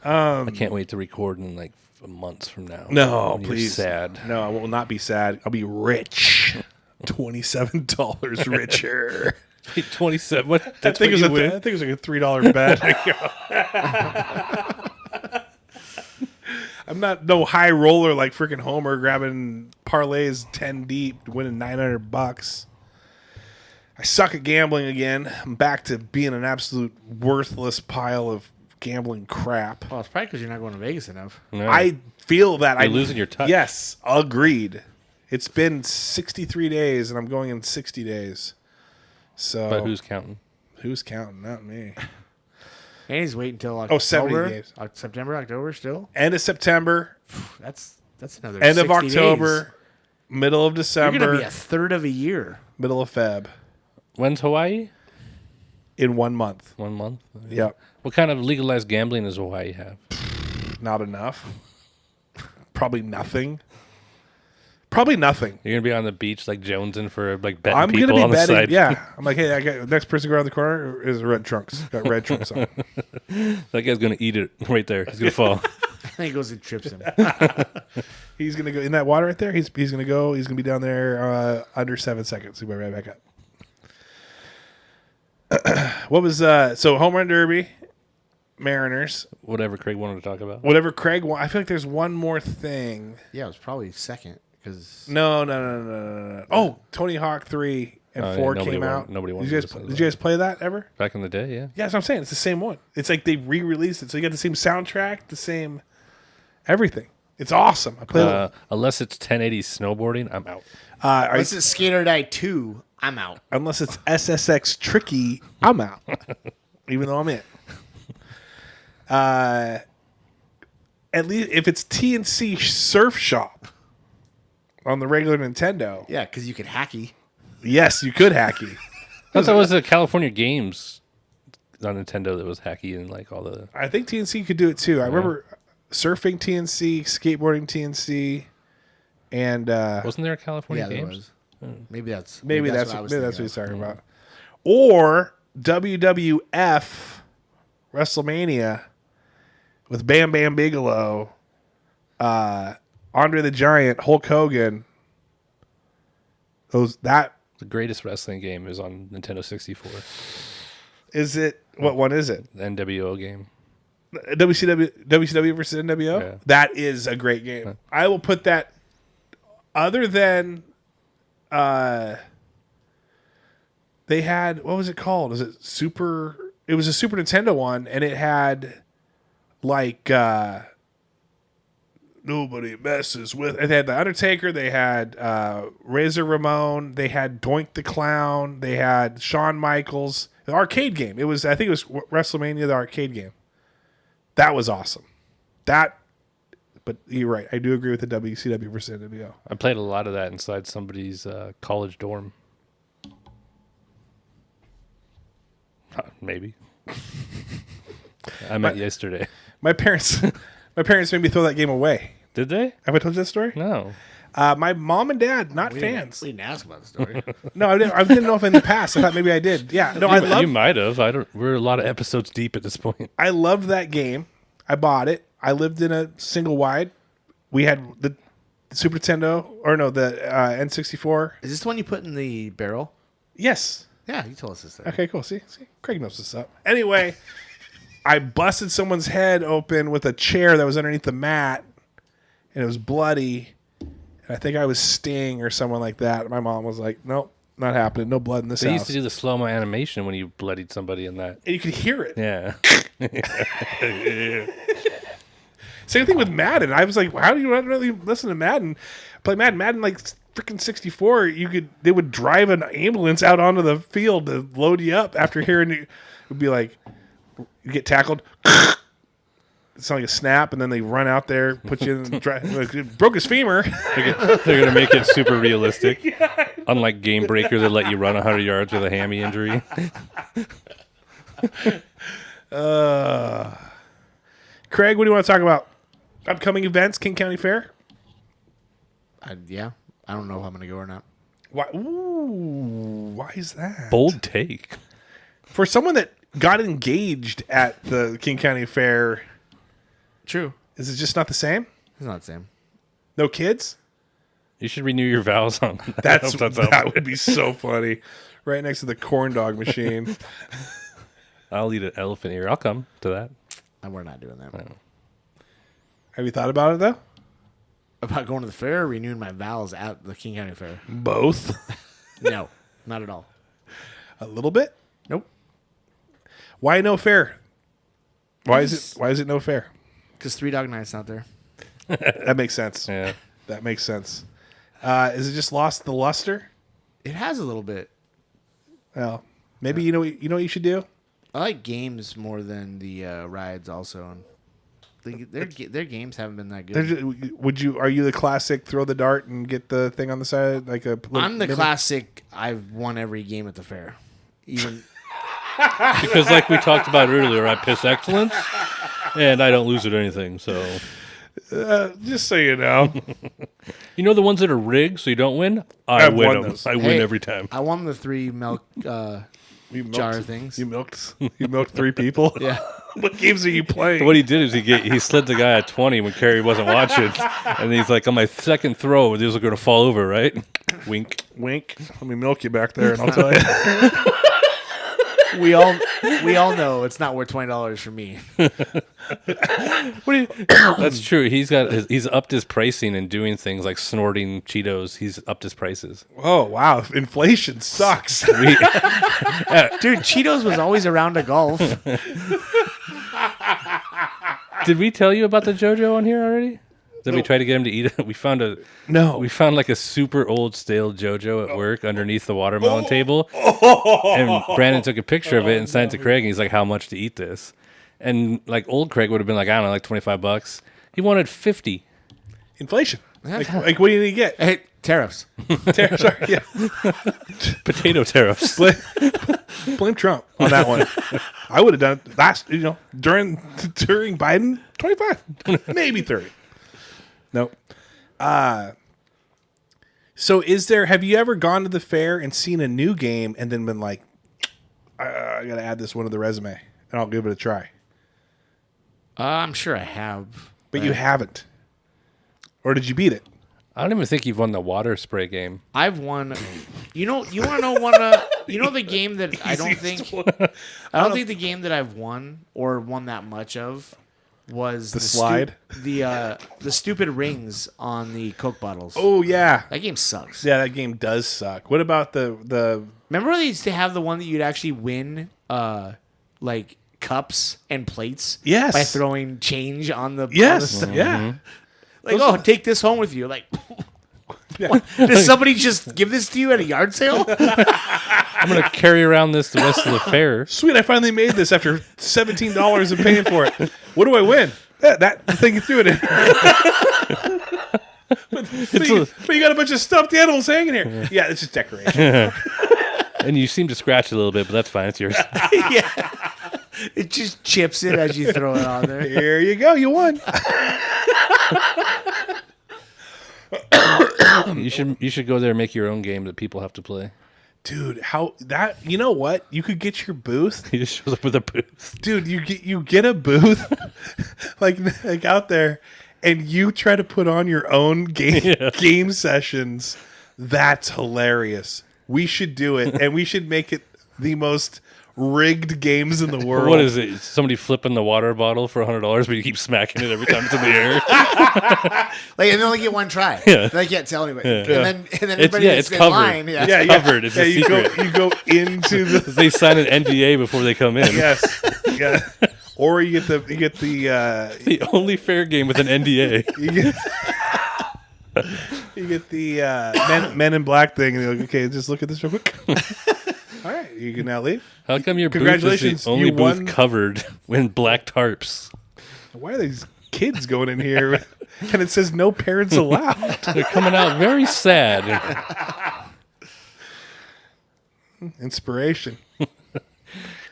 I can't wait to record in like months from now. No, when please. You're sad. No, I will not be sad. I'll be rich. $27 richer. 27. What? I think it was like a $3 bet. I'm not no high roller like freaking Homer grabbing parlays 10 deep, winning $900. I suck at gambling again. I'm back to being an absolute worthless pile of gambling crap. Well, it's probably because you're not going to Vegas enough. No. I feel that You're losing your touch. Yes, agreed. It's been 63 days, and I'm going in 60 days. So, But who's counting? Who's counting? Not me. And he's waiting until October. 70 days. September, October still? End of September. That's another End of 60 October. days. Middle of December. You're going to be a third of a year. Middle of Feb. When's Hawaii? in 1 month. 1 month. Yep. What kind of legalized gambling does Hawaii have? Not enough. Probably nothing. Probably nothing. You're gonna be on the beach like jonesing for like betting I'm people gonna be on the betting. side. Yeah, I'm like, hey, I got next person to go around the corner is red trunks. Got red trunks on. That guy's gonna eat it right there. He's gonna fall. I think he goes and trips him. He's gonna go in that water right there. He's gonna go. He's gonna be down there under 7 seconds. He'll be right back up. What was so home run derby, Mariners, Whatever Craig wanted to talk about. whatever Craig won. I feel like there's one more thing. Yeah, it was probably second because No. Oh, Tony Hawk 3 and Oh, yeah, 4 nobody came won- out. nobody wanted Did you to guys, listen to did that. you guys play that ever? Back in the day, yeah. Yeah, that's what I'm saying. It's the same one. It's like they re-released it, so you got the same soundtrack, the same everything. It's awesome. I played it. Unless it's 1080 snowboarding, I'm out. unless it's Skater Die 2, I'm out. Unless it's SSX Tricky, I'm out. Even though I'm in. At least if it's TNC Surf Shop on the regular Nintendo, Yeah, because you could hacky. yes, you could hacky. I thought that was the California Games on Nintendo that was hacky and like all the. I think TNC could do it too. I remember surfing TNC, skateboarding TNC, and Wasn't there a California Yeah, there Games? was. Maybe that's maybe that's what I was what thinking he's of. talking about. Or WWF WrestleMania with Bam Bam Bigelow, Andre the Giant, Hulk Hogan. That The greatest wrestling game is on Nintendo 64. is it. What one is it? The NWO game. WCW versus NWO. Yeah. That is a great game. I will put that. Other than, they had, what was it called? Was it Super? It was a Super Nintendo one, and it had like nobody messes with. They had the Undertaker. They had Razor Ramon. They had Doink the Clown. They had Shawn Michaels. The arcade game. It was. I think it was WrestleMania, the arcade game. That was awesome. But you're right. I do agree with the WCW versus NWO. I played a lot of that inside somebody's college dorm. Maybe. I met yesterday. My parents made me throw that game away. Did they? Have I told you that story? No. My mom and dad, not fans. We didn't ask about the story. No, I didn't know if in the past. I thought maybe I did. Yeah, no, You might have. I don't. We're a lot of episodes deep at this point. I loved that game. I bought it. I lived in a single wide. We had the Super Nintendo, or no, the N64. Is this the one you put in the barrel? Yes. Yeah, you told us this. Okay, cool. See, Craig knows this up. Anyway, I busted someone's head open with a chair that was underneath the mat, and it was bloody. And I think I was Sting or someone like that. My mom was like, "Nope, not happening. No blood in this They house." used to do the slow mo animation when you bloodied somebody in that. And you could hear it. Yeah. Same thing with Madden. I was like, "How do you not really listen to Madden? Play Madden. Madden like freaking 64. They would drive an ambulance out onto the field to load you up after hearing it. Would be like, you get tackled." It's like a snap, and then they run out there, put you in, like, broke his femur. They're going to make it super realistic. Unlike Game Breaker, that let you run 100 yards with a hammy injury. Craig, what do you want to talk about? Upcoming events, King County Fair? Yeah, I don't know if I'm going to go or not. Why? Ooh, why is that? Bold take. For someone that got engaged at the King County Fair, True. is it just not the same? It's not the same. No kids? You should renew your vows on that. That would be so funny. Right next to the corn dog machine. I'll eat an elephant ear. I'll come to that. And we're not doing that. Have you thought about it though? About going to the fair or renewing my vows at the King County Fair? Both. No, not at all. A little bit? Nope. Why no fair? Why is it no fair? Because Three Dog Night's not there. That makes sense. Yeah. That makes sense. Is it just lost the luster? It has a little bit. Well, maybe you know what you should do? I like games more than the rides also. And their games haven't been that good. Are you the classic throw the dart and get the thing on the side like a I'm the classic. I've won every game at the fair. Even Because like we talked about earlier, I piss excellence, and I don't lose at anything. So Just so you know. you know the ones that are rigged, so you don't win. I've win won them. those. I win Hey, every time. I won the 3 milk You milked, jar things. You milked 3 people? Yeah. What games are you playing? What he did is he slid the guy at 20 when Carrie wasn't watching, and he's like, on my second throw, these are going to fall over, right? Wink. Wink. Let me milk you back there, and I'll tell you. We all know it's not worth $20 for me. That's true. He's upped his pricing and doing things like snorting Cheetos. He's upped his prices. Oh, wow. Inflation sucks. Dude, Cheetos was always around a golf. Did we tell you about the JoJo on here already? Did we try to get him to eat it? We found like a super old stale JoJo at work underneath the watermelon table. And Brandon took a picture of it and sent it to Craig, and he's like, how much to eat this? And like old Craig would have been like, I don't know, like $25. He wanted 50. Inflation. Like what do you get? Hey, tariffs. Sorry, yeah. Potato tariffs. Blame Trump on that one. I would have done it last, during Biden, 25, maybe 30. Nope. So have you ever gone to the fair and seen a new game and then been like, I got to add this one to the resume and I'll give it a try? I'm sure I have. But you haven't. Or did you beat it? I don't even think you've won the water spray game. I've won. You want to know the game that I don't think the game that I've won or won that much of was the slide, the stupid rings on the Coke bottles. Oh yeah, that game sucks. Yeah, that game does suck. What about the? Remember they used to have the one that you'd actually win, like cups and plates. Yes, by throwing change on the. Yes, on the yeah. Like, take this home with you. Like, does somebody just give this to you at a yard sale? I'm going to carry around this the rest of the fair. Sweet, I finally made this after $17 of paying for it. What do I win? That thing you threw it in. but you got a bunch of stuffed animals hanging here. Yeah, it's just decoration. And you seem to scratch a little bit, but that's fine. It's yours. Yeah. It just chips it as you throw it on there. Here you go. You won. You should go there and make your own game that people have to play. Dude, you know what? You could get your booth. He just shows up with a booth. Dude, you get a booth like out there and you try to put on your own game sessions. That's hilarious. We should do it, and we should make it the most rigged games in the world. What is it? Somebody flipping the water bottle for $100, but you keep smacking it every time it's in the air. Like, and they only get one try. Yeah. They can't tell anybody. Yeah. And then everybody it's that's in covered. line. It's covered. It's a secret. You go into the. They sign an NDA before they come in. Yes. Yeah. Or you get the the only fair game with an NDA. You get the Men in Black thing, and you're like, okay, just look at this real quick. All right, you can now leave. How come your booth Congratulations, is the only you booth won. covered in black tarps? Why are these kids going in here? And it says no parents allowed. They're coming out very sad. Inspiration.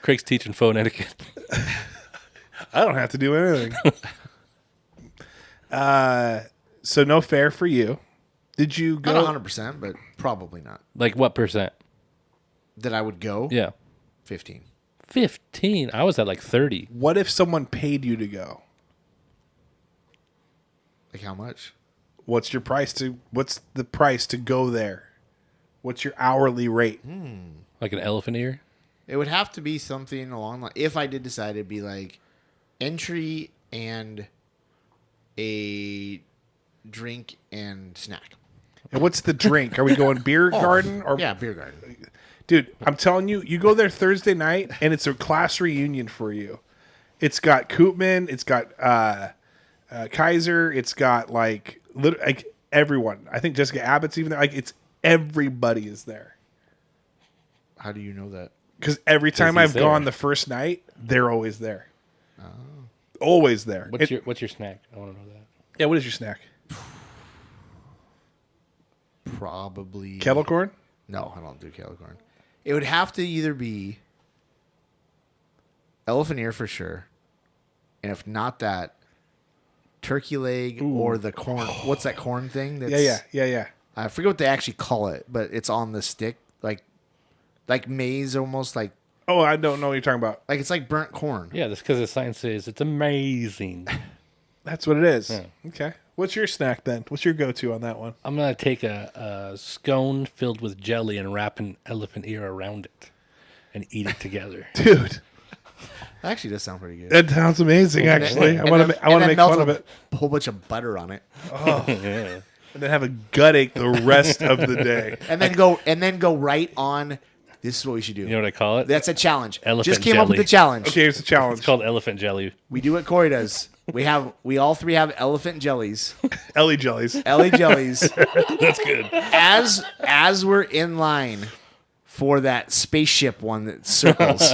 Craig's teaching phone etiquette. I don't have to do anything. So no fair for you. Did you go? Not 100%, but probably not. Like what percent? That I would go? Yeah. 15. 15? I was at like 30. What if someone paid you to go? Like how much? What's the price to go there? What's your hourly rate? Like an elephant ear? It would have to be something along the... If I did decide, it'd be like entry and a drink and snack. And what's the drink? Are we going beer garden or Yeah, beer garden. Dude, I'm telling you, you go there Thursday night and it's a class reunion for you. It's got Koopman, it's got Kaiser, it's got like everyone. I think Jessica Abbott's even there. Like it's everybody is there. How do you know that? Because every time he's I've there. gone the first night, they're always there. Oh. Always there. What's your snack? I want to know that. Yeah, what is your snack? Probably... Kettle corn? No, I don't do kettle corn. It would have to either be elephant ear for sure. And if not that, turkey leg or the corn. What's that corn thing? That's, Yeah. I forget what they actually call it, but it's on the stick, like maize, almost like Oh, I don't know what you're talking about. it's like burnt corn. Yeah, that's because the sign says it's amazing. That's what it is. Yeah. Okay. What's your snack then? What's your go-to on that one? I'm going to take a scone filled with jelly and wrap an elephant ear around it and eat it together. Dude, That actually does sound pretty good. that sounds amazing, actually. I want to make fun of it. A whole bunch of butter on it, Yeah. And then have a gut ache the rest of the day. and then go right on. This is what we should do. You know what I call it? That's a challenge. Elephant Just came up with jelly. the challenge. Okay, here's the challenge. It's called elephant jelly. We do what Corey does. We all three have elephant jellies, Ellie jellies. Ellie jellies. That's good. As we're in line for that spaceship one that circles.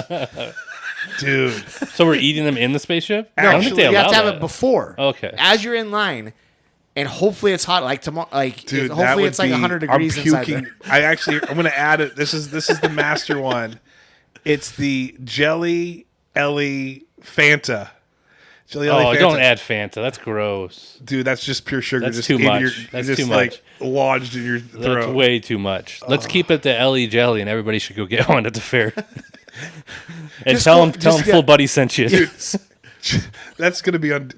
Dude. So we're eating them in the spaceship? No, I don't think they you have allow to have that. it before. Okay. As you're in line, and hopefully it's hot. Like tomorrow, Dude, that hopefully would it's like be, 100 degrees I'm inside puking. there. I'm going to add it. This is the master one. It's the Jelly Ellie Fanta. Jelly Ellie Oh, Fanta. don't add Fanta. That's gross. Dude, that's just pure sugar. That's just too in much. Your, That's just too like much. lodged in your throat. That's way too much. Let's keep it the LE jelly, and everybody should go get one at the fair. And Just tell go- them just Full Buddy sent you. Dude, that's gonna be on.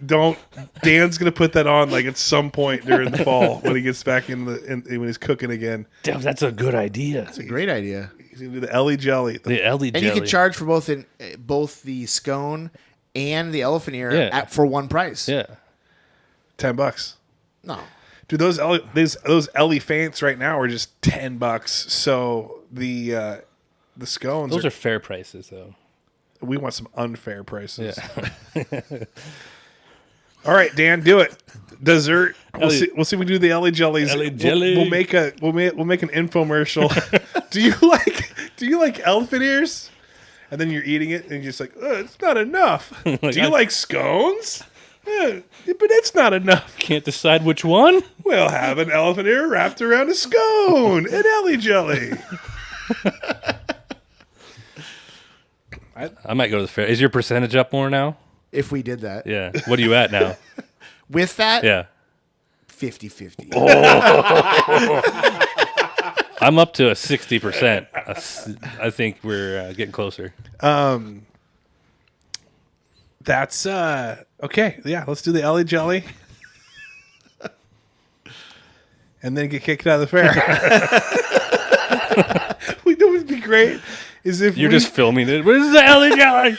Dan's gonna put that on like at some point during the fall when he gets back when he's cooking again. Damn, that's a good idea. Great idea. He's gonna do the Ellie jelly. The LE jelly. And you can charge for both the scone and the elephant ear for one price. Yeah. $10. No. Dude, those Ellie Fants right now are just $10. So the scones Those are fair prices, though. we want some unfair prices. Yeah. All right, Dan, do it. Dessert. We'll Ellie- see. We'll see. If we do the Ellie jellies. Ellie jelly. We'll make an infomercial. Do you like elephant ears? And then you're eating it, and you're just like, oh, it's not enough. Do you like scones? But it's not enough. Can't decide which one? We'll have an elephant ear wrapped around a scone and Ellie jelly. I might go to the fair. Is your percentage up more now? If we did that. Yeah. What are you at now? With that, Yeah. 50-50. I'm up to a 60%. I think we're getting closer. That's okay. Yeah, let's do the Ellie jelly. And then get kicked out of the fair. We know what would be great is if You're just filming it. Where's the LE jelly?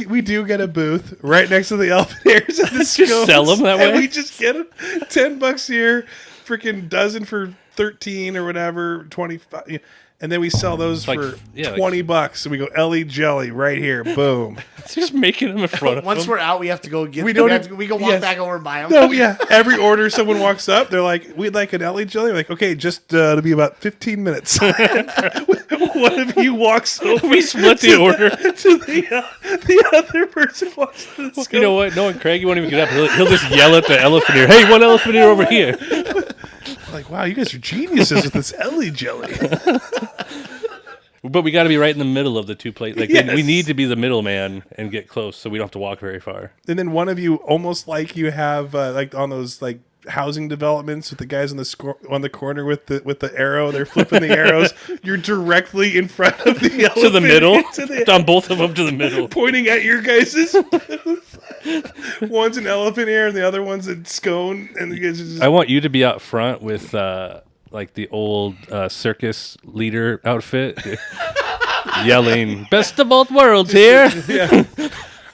we do get a booth right next to the elephant ears and the scones, sell them that and way? we just get them $10 here, freaking dozen for 13 or whatever, 25, and then we sell those Like, for yeah, like- $20. So we go Ellie jelly right here, boom. Just making them in front of Once them. we're out, we have to go get. We don't we can walk yes. back over and buy them. No, yeah. Every order someone walks up, they're like, "We'd like an Ellie jelly." We're like, okay, just to be about 15 minutes. One of you walks over. We split the order. To the other person walks to the You know what? Knowing Craig, you won't even get up. He'll just yell at the elephant ear. Hey, one elephant ear over here. Like, wow, you guys are geniuses with this Ellie jelly. But we got to be right in the middle of the two places. Like Yes. we need to be the middleman and get close, so we don't have to walk very far. And then one of you, almost like you have like on those like housing developments with the guys on the corner with the arrow, they're flipping the arrows. You're directly in front of the elephant To the middle, to on both of them to the middle. pointing at your guys's. One's an elephant ear and the other one's a scone, and you guys are just I want you to be out front with like the old circus leader outfit, yelling "Best of both worlds" here. yeah.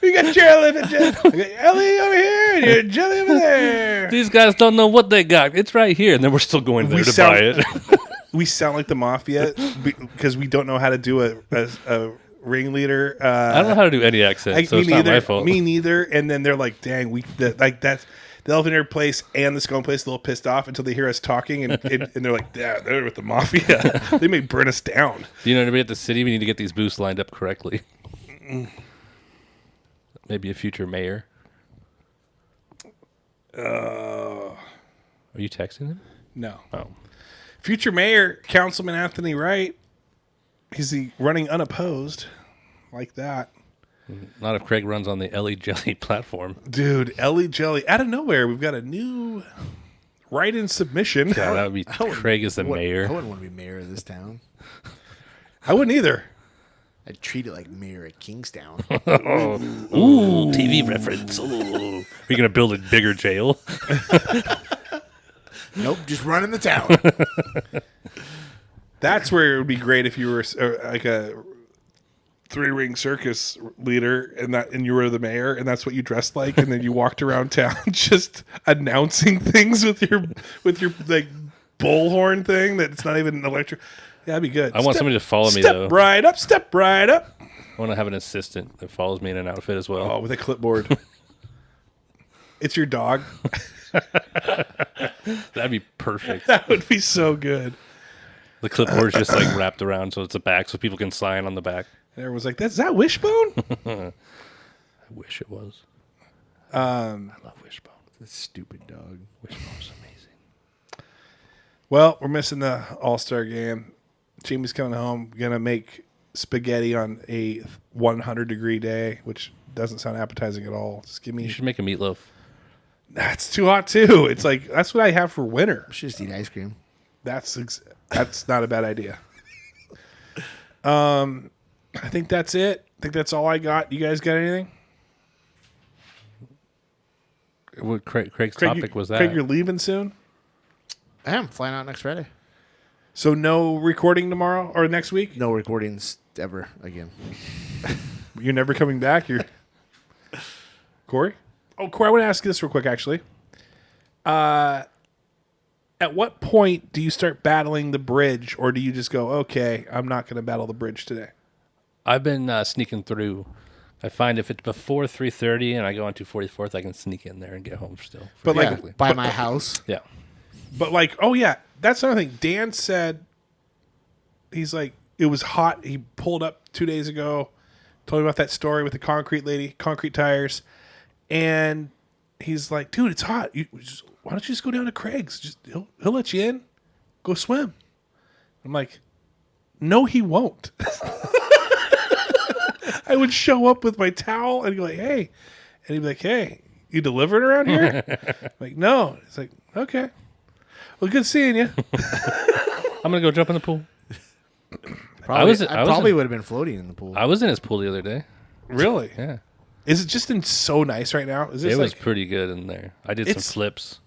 We got your elephant jelly. We got Ellie over here and your jelly over there. These guys don't know what they got. It's right here, and then we're still going there We to sound- buy it. We sound like the mafia because we don't know how to do a ringleader. I don't know how to do any accent, so me it's not neither. my fault. Me neither. And then they're like, "Dang, that's the elephant ear place and the scone place." A little pissed off until they hear us talking, and they're like, "Yeah, they're with the mafia. They may burn us down." Do you know anybody at the city? We need to get these booths lined up correctly. Maybe a future mayor. Are you texting him? No. Oh. Future mayor, Councilman Anthony Wright. Is he running unopposed like that? Not if Craig runs on the Ellie Jelly platform. Dude, Ellie Jelly. Out of nowhere, we've got a new write-in submission. Yeah, that would be Craig as the mayor. I wouldn't want to be mayor of this town. I wouldn't either. I'd treat it like mayor at Kingstown. Ooh, TV reference. Ooh. Are you going to build a bigger jail? Nope, just running the town. That's where it would be great if you were like a three-ring circus leader, and you were the mayor, and that's what you dressed like, and then you walked around town just announcing things with your like bullhorn thing that's not even electric. Yeah, that'd be good. I want somebody to follow me, step though. right up, step right up. I want to have an assistant that follows me in an outfit as well. Oh, with a clipboard. It's your dog. That'd be perfect. That would be so good. The clipboard's just like wrapped around so it's a back so people can sign on the back. And everyone's like, is that Wishbone? I wish it was. I love Wishbone. This stupid dog. Wishbone's amazing. Well, we're missing the All-Star game. Jamie's coming home. Gonna make spaghetti on a 100-degree day, which doesn't sound appetizing at all. Just give me. You should make a meatloaf. That's too hot too. It's like that's what I have for winter. Should just eat ice cream. That's not a bad idea. I think that's it. I think that's all I got. You guys got anything? What Craig's topic was that? Craig, you're leaving soon. I am flying out next Friday. So no recording tomorrow or next week? No recordings ever again. You're never coming back? You're Corey? Oh, Corey, I want to ask you this real quick, actually. At what point do you start battling the bridge, or do you just go, okay, I'm not going to battle the bridge today? I've been sneaking through. I find if it's before 3:30 and I go on 244th, I can sneak in there and get home still. But Yeah, like, by my house. Yeah. but like, oh yeah, that's another thing. Dan said, he's like, it was hot. He pulled up 2 days ago, told me about that story with the concrete lady, concrete tires, and he's like, dude, it's hot. Why don't you just go down to Craig's? He'll let you in. Go swim. I'm like, no, he won't. I would show up with my towel and go like, hey. And he'd be like, hey, you delivering around here? I'm like, no. It's like, okay. Well, good seeing you. I'm going to go jump in the pool. Probably, I probably would have been floating in the pool. I was in his pool the other day. Really? Yeah. Is it just so nice right now? Is this It was pretty good in there. I did some flips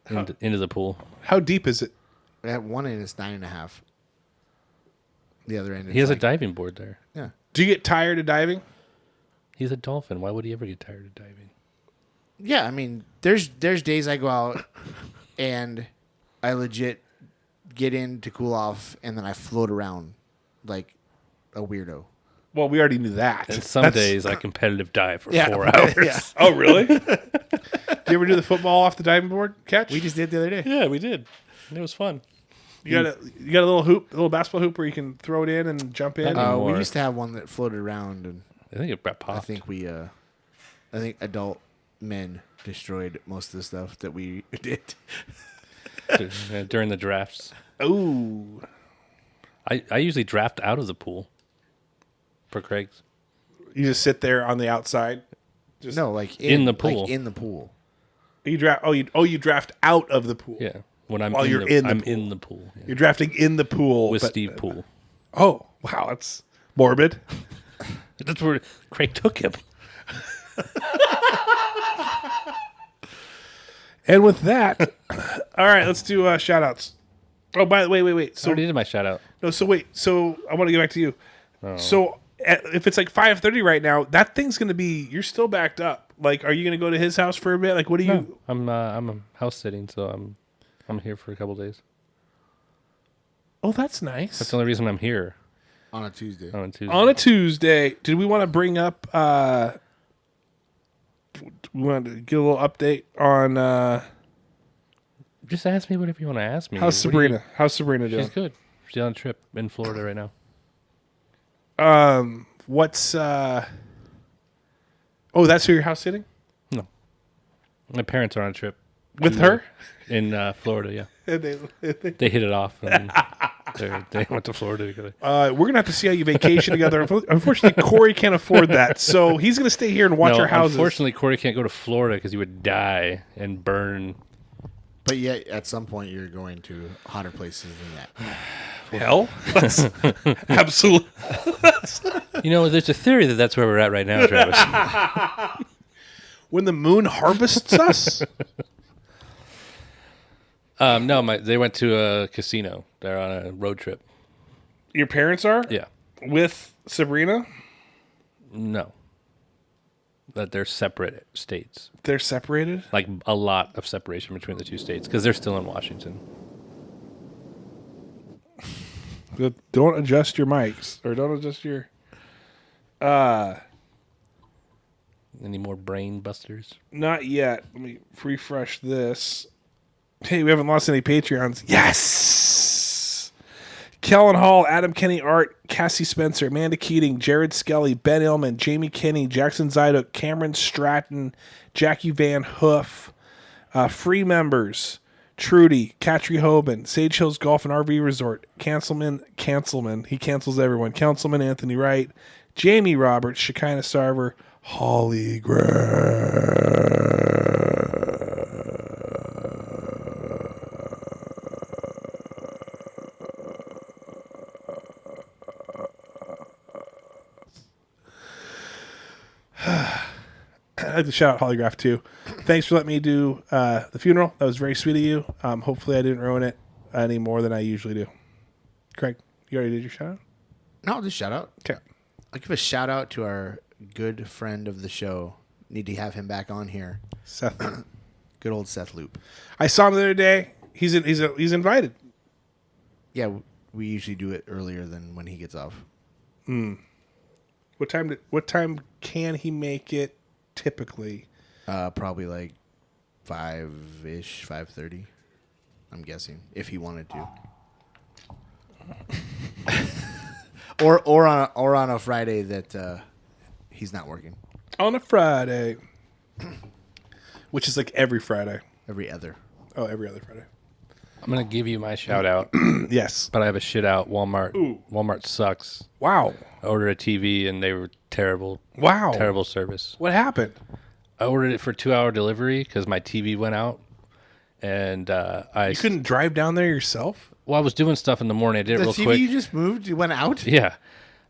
into the pool. How deep is it? At one end, it's 9.5. The other end, He has a diving board there. Yeah. Do you get tired of diving? He's a dolphin. Why would he ever get tired of diving? Yeah, I mean, there's days I go out and I legit get in to cool off, and then I float around like a weirdo. Well, we already knew that. And some days I competitive dive for 4 hours. Yeah. Oh, really? Do you ever do the football off the diving board catch? We just did the other day. Yeah, we did. It was fun. You got a little hoop, a little basketball hoop where you can throw it in and jump in. Not anymore. We used to have one that floated around, and I think it got I popped. think adult men destroyed most of the stuff that we did. During the drafts. Ooh. I usually draft out of the pool for Craig's. You just sit there on the outside. No, like in the pool. Like in the pool. You draft. You draft out of the pool. Yeah. When I'm While in you're the, in the I'm pool. in the pool. Yeah. You're drafting in the pool With but- Steve Pool. Oh, wow, that's morbid. That's where Craig took him. And with that, all right, let's do shout outs. Oh, by the way, wait. I So already did my shout out. no, so wait. So I want to get back to you. So if it's like 5:30 right now, that thing's going to be. You're still backed up. Like, are you going to go to his house for a bit? Like, what do you? I'm house sitting, so I'm here for a couple days. Oh, that's nice. That's the only reason I'm here On a Tuesday. on a Tuesday. On a Tuesday, did we want to bring up? We wanted to get a little update on Just ask me whatever you want to ask me. how's What do you- Sabrina? How's Sabrina doing? She's good. She's on a trip in Florida right now. What's Oh, that's who you're house sitting No. My parents are on a trip with her. in Florida, yeah. And they They hit it off. And They went to Florida together. We're going to have to see how you vacation together. Unfortunately, Corey can't afford that. So he's going to stay here and watch our houses. Unfortunately, Corey can't go to Florida because he would die and burn. But yet, at some point, you're going to hotter places than that. Hell? Absolutely. There's a theory that that's where we're at right now, Travis. When the moon harvests us? No, they went to a casino. They're on a road trip. Your parents are? Yeah. With Sabrina? No. That they're separate states. They're separated? Like a lot of separation between the two states because they're still in Washington. Don't adjust your mics or don't adjust your. Any more brain busters? Not yet. Let me refresh this. Hey, we haven't lost any Patreons. Yes! Kellen Hall, Adam Kenny Art, Cassie Spencer, Amanda Keating, Jared Skelley, Ben Illman, Jamie Kinney, Jackson Zyduk, Cameron Stratton, Jackie Van Hoof, free members, Trudy, Katri Hoban, Sage Hills Golf and RV Resort, Cancelman, he cancels everyone, Councilman Anthony Wright, Jamie Roberts, Shekinah Sarver, Holly Graham. I'd like to shout out Hollygraph too. Thanks for letting me do the funeral. That was very sweet of you. Hopefully I didn't ruin it any more than I usually do. Craig, you already did your shout out? No, I'll just shout out. Okay. I'll give a shout out to our good friend of the show. Need to have him back on here. Seth. Good old Seth Loop. I saw him the other day. He's invited. Yeah, we usually do it earlier than when he gets off. What time can he make it typically? Probably like 5-ish, 5:30. I'm guessing if he wanted to. or on a Friday that he's not working. On a Friday. Which is like every Friday. Every other. Oh, every other Friday. I'm going to give you my shout out, Yes. but I have a shit out Walmart. Ooh. Walmart sucks. Wow. I ordered a TV and they were terrible. Wow. Terrible service. What happened? I ordered it for 2-hour delivery because my TV went out. And You couldn't drive down there yourself? Well, I was doing stuff in the morning. I did it The real TV quick. you just moved, you went out? Yeah.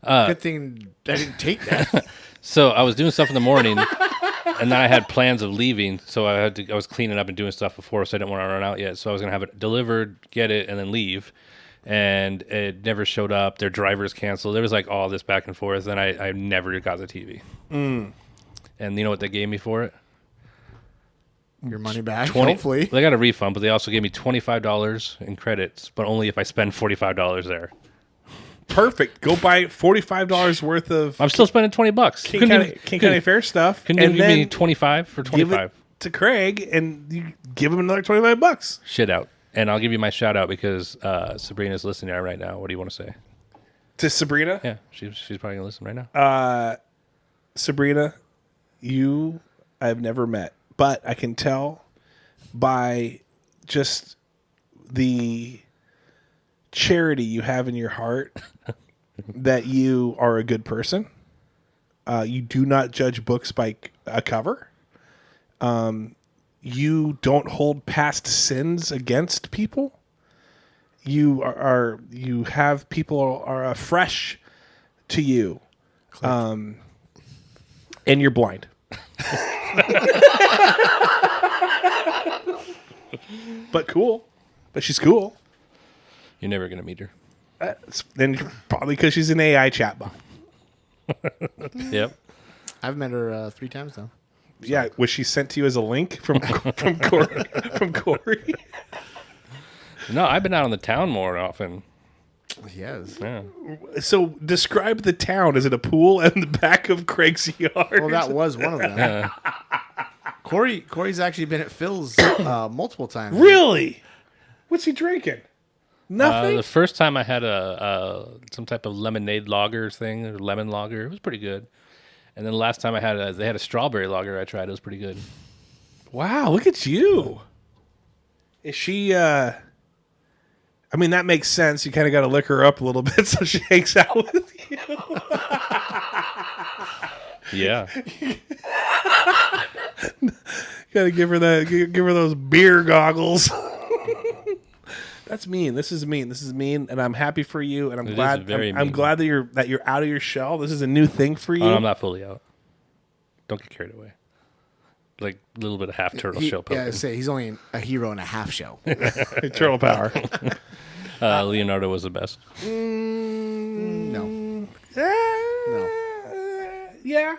Good thing I didn't take that. So I was doing stuff in the morning, and then I had plans of leaving. So I was cleaning up and doing stuff before, so I didn't want to run out yet. So I was gonna have it delivered, get it, and then leave. And it never showed up. Their drivers canceled. There was like all this back and forth, and I never got the TV. And you know what they gave me for it? Your money back, 20 hopefully. They got a refund, but they also gave me $25 in credits, but only if I spend $45 there. Perfect. Go buy $45 worth of I'm still spending $20. King County Fair stuff. Couldn't and you give me then 25 for 25? give it to Craig and you give him another $25. Shit out. And I'll give you my shout out because Sabrina's listening right now. What do you want to say? To Sabrina? Yeah, she's probably going to listen right now. Sabrina, you I've never met, but I can tell by just the charity you have in your heart that you are a good person. You do not judge books by a cover. You don't hold past sins against people. You you have people are fresh to you, and you're blind. But cool. But she's cool. You're never going to meet her. Then probably because she's an AI chatbot. Yep. I've met her 3 times now. Yeah, was she sent to you as a link from Corey? From Corey? No, I've been out on the town more often. Yes. Yeah. So describe the town. Is it a pool in the back of Craig's yard? Well, that was one of them. Corey's actually been at Phil's multiple times. Really? What's he drinking? Nothing. The first time I had some type of lemonade lager thing, or lemon lager. It was pretty good. And then the last time they had a strawberry lager I tried. It was pretty good. Wow, look at you. Is she I mean, that makes sense. You kind of got to lick her up a little bit so she hangs out with you. Yeah. Got to give her those beer goggles. That's mean. This is mean, and I'm happy for you, and I'm glad. I'm glad that you're out of your shell. This is a new thing for you. Oh, I'm not fully out. Don't get carried away. Like a little bit of half turtle shell. Yeah, I say he's only a hero and a half shell. Turtle power. Leonardo was the best. No. No. Yeah.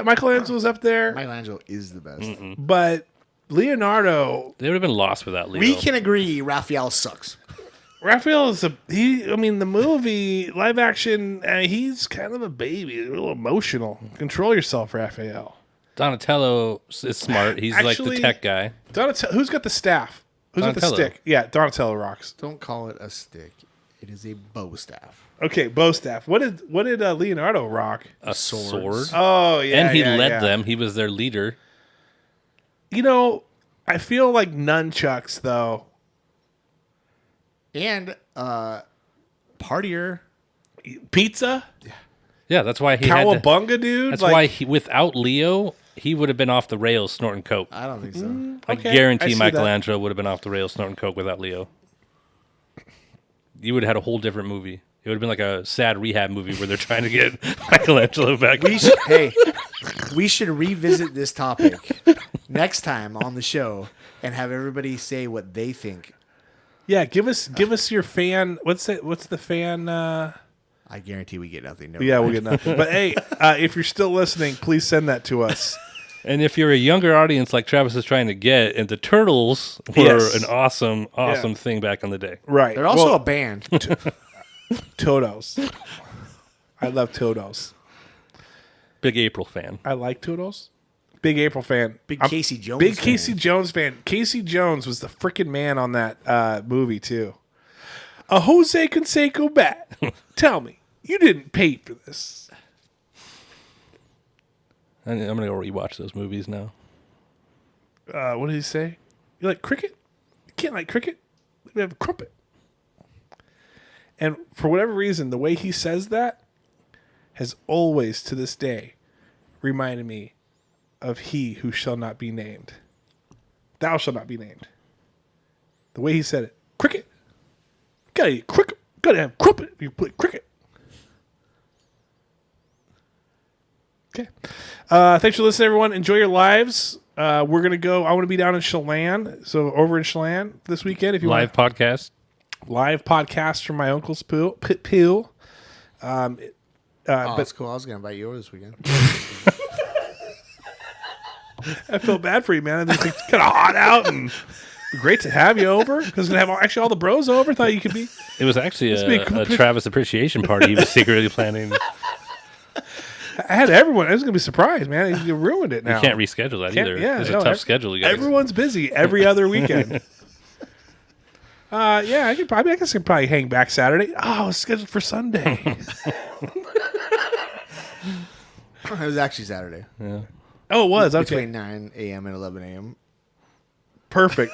Michelangelo's up there, Michelangelo is the best. but Leonardo. They would have been lost without Leo. We can agree Raphael sucks. Raphael is I mean, the movie live action. He's kind of a baby, a little emotional. Control yourself, Raphael. Donatello is smart. He's Actually, like the tech guy. Who's got the staff? Who's got the Donatello. stick? Yeah, Donatello rocks. Don't call it a stick. It is a bow staff. Okay, bow staff. What did Leonardo rock? A sword. Oh yeah, And he led yeah. them. He was their leader. You know, I feel like nunchucks though. And partier. Pizza, Yeah, that's why he had to, cowabunga, dude. that's like, why without Leo, he would have been off the rails snorting coke. I don't think so. I okay, I guarantee see Michelangelo would have been off the rails snorting coke without Leo. You would have had a whole different movie. It would have been like a sad rehab movie where they're trying to get Michelangelo back. We should revisit this topic next time on the show and have everybody say what they think. Yeah, give us your fan. What's the fan? I guarantee we get nothing. We'll get nothing. But hey, if you're still listening, please send that to us. And if you're a younger audience like Travis is trying to get, and the Turtles were an awesome thing back in the day. Right. They're also a band. Todos. I love Todos. Big April fan. I like Todos. Big April fan. Big Casey Jones Big fan. Casey Jones fan. Casey Jones was the freaking man on that movie too. A Jose Canseco bat. Tell me, you didn't pay for this. I'm gonna go rewatch those movies now. What did he say? You like cricket? You can't like cricket. We have a crumpet. And for whatever reason, the way he says that has always, to this day, reminded me of He Who Shall Not Be Named. Thou shalt not be named. The way he said it. Cricket. Gotta eat cricket. Gotta have crumpet if you play cricket. Okay. Thanks for listening, everyone. Enjoy your lives. We're going to go. I want to be down in Chelan. So over in Chelan this weekend. If you Live podcast. Live podcast from my uncle's pool. But that's cool. I was going to invite you over this weekend. I feel bad for you, man. It's kind of hot out and great to have you over. Because going to have actually all the bros over. Thought you could be. It was actually a Travis appreciation party he was secretly planning. I had everyone. I was going to be surprised, man. You ruined it now. You can't reschedule that either. Yeah, It's a tough schedule. You guys. Everyone's busy every other weekend. I guess I could probably hang back Saturday. Oh, it's scheduled for Sunday. It was actually Saturday. Yeah. Oh, it was. Okay. Between 9 a.m. and 11 a.m. Perfect.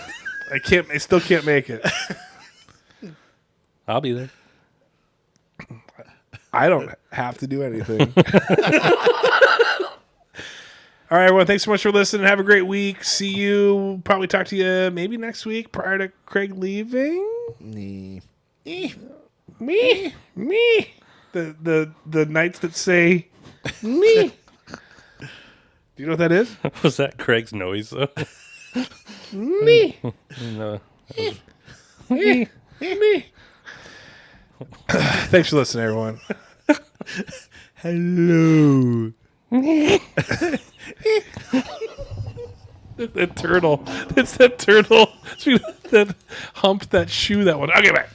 I still can't make it. I'll be there. I don't have to do anything. All right, everyone. Thanks so much for listening. Have a great week. See you. Probably talk to you maybe next week prior to Craig leaving. Me. Me. The nights that say me. Do you know what that is? Was that Craig's noise though? Me. No. Me. Thanks for listening, everyone. Hello. That turtle. It's that turtle that humped that shoe that one. Okay, bye.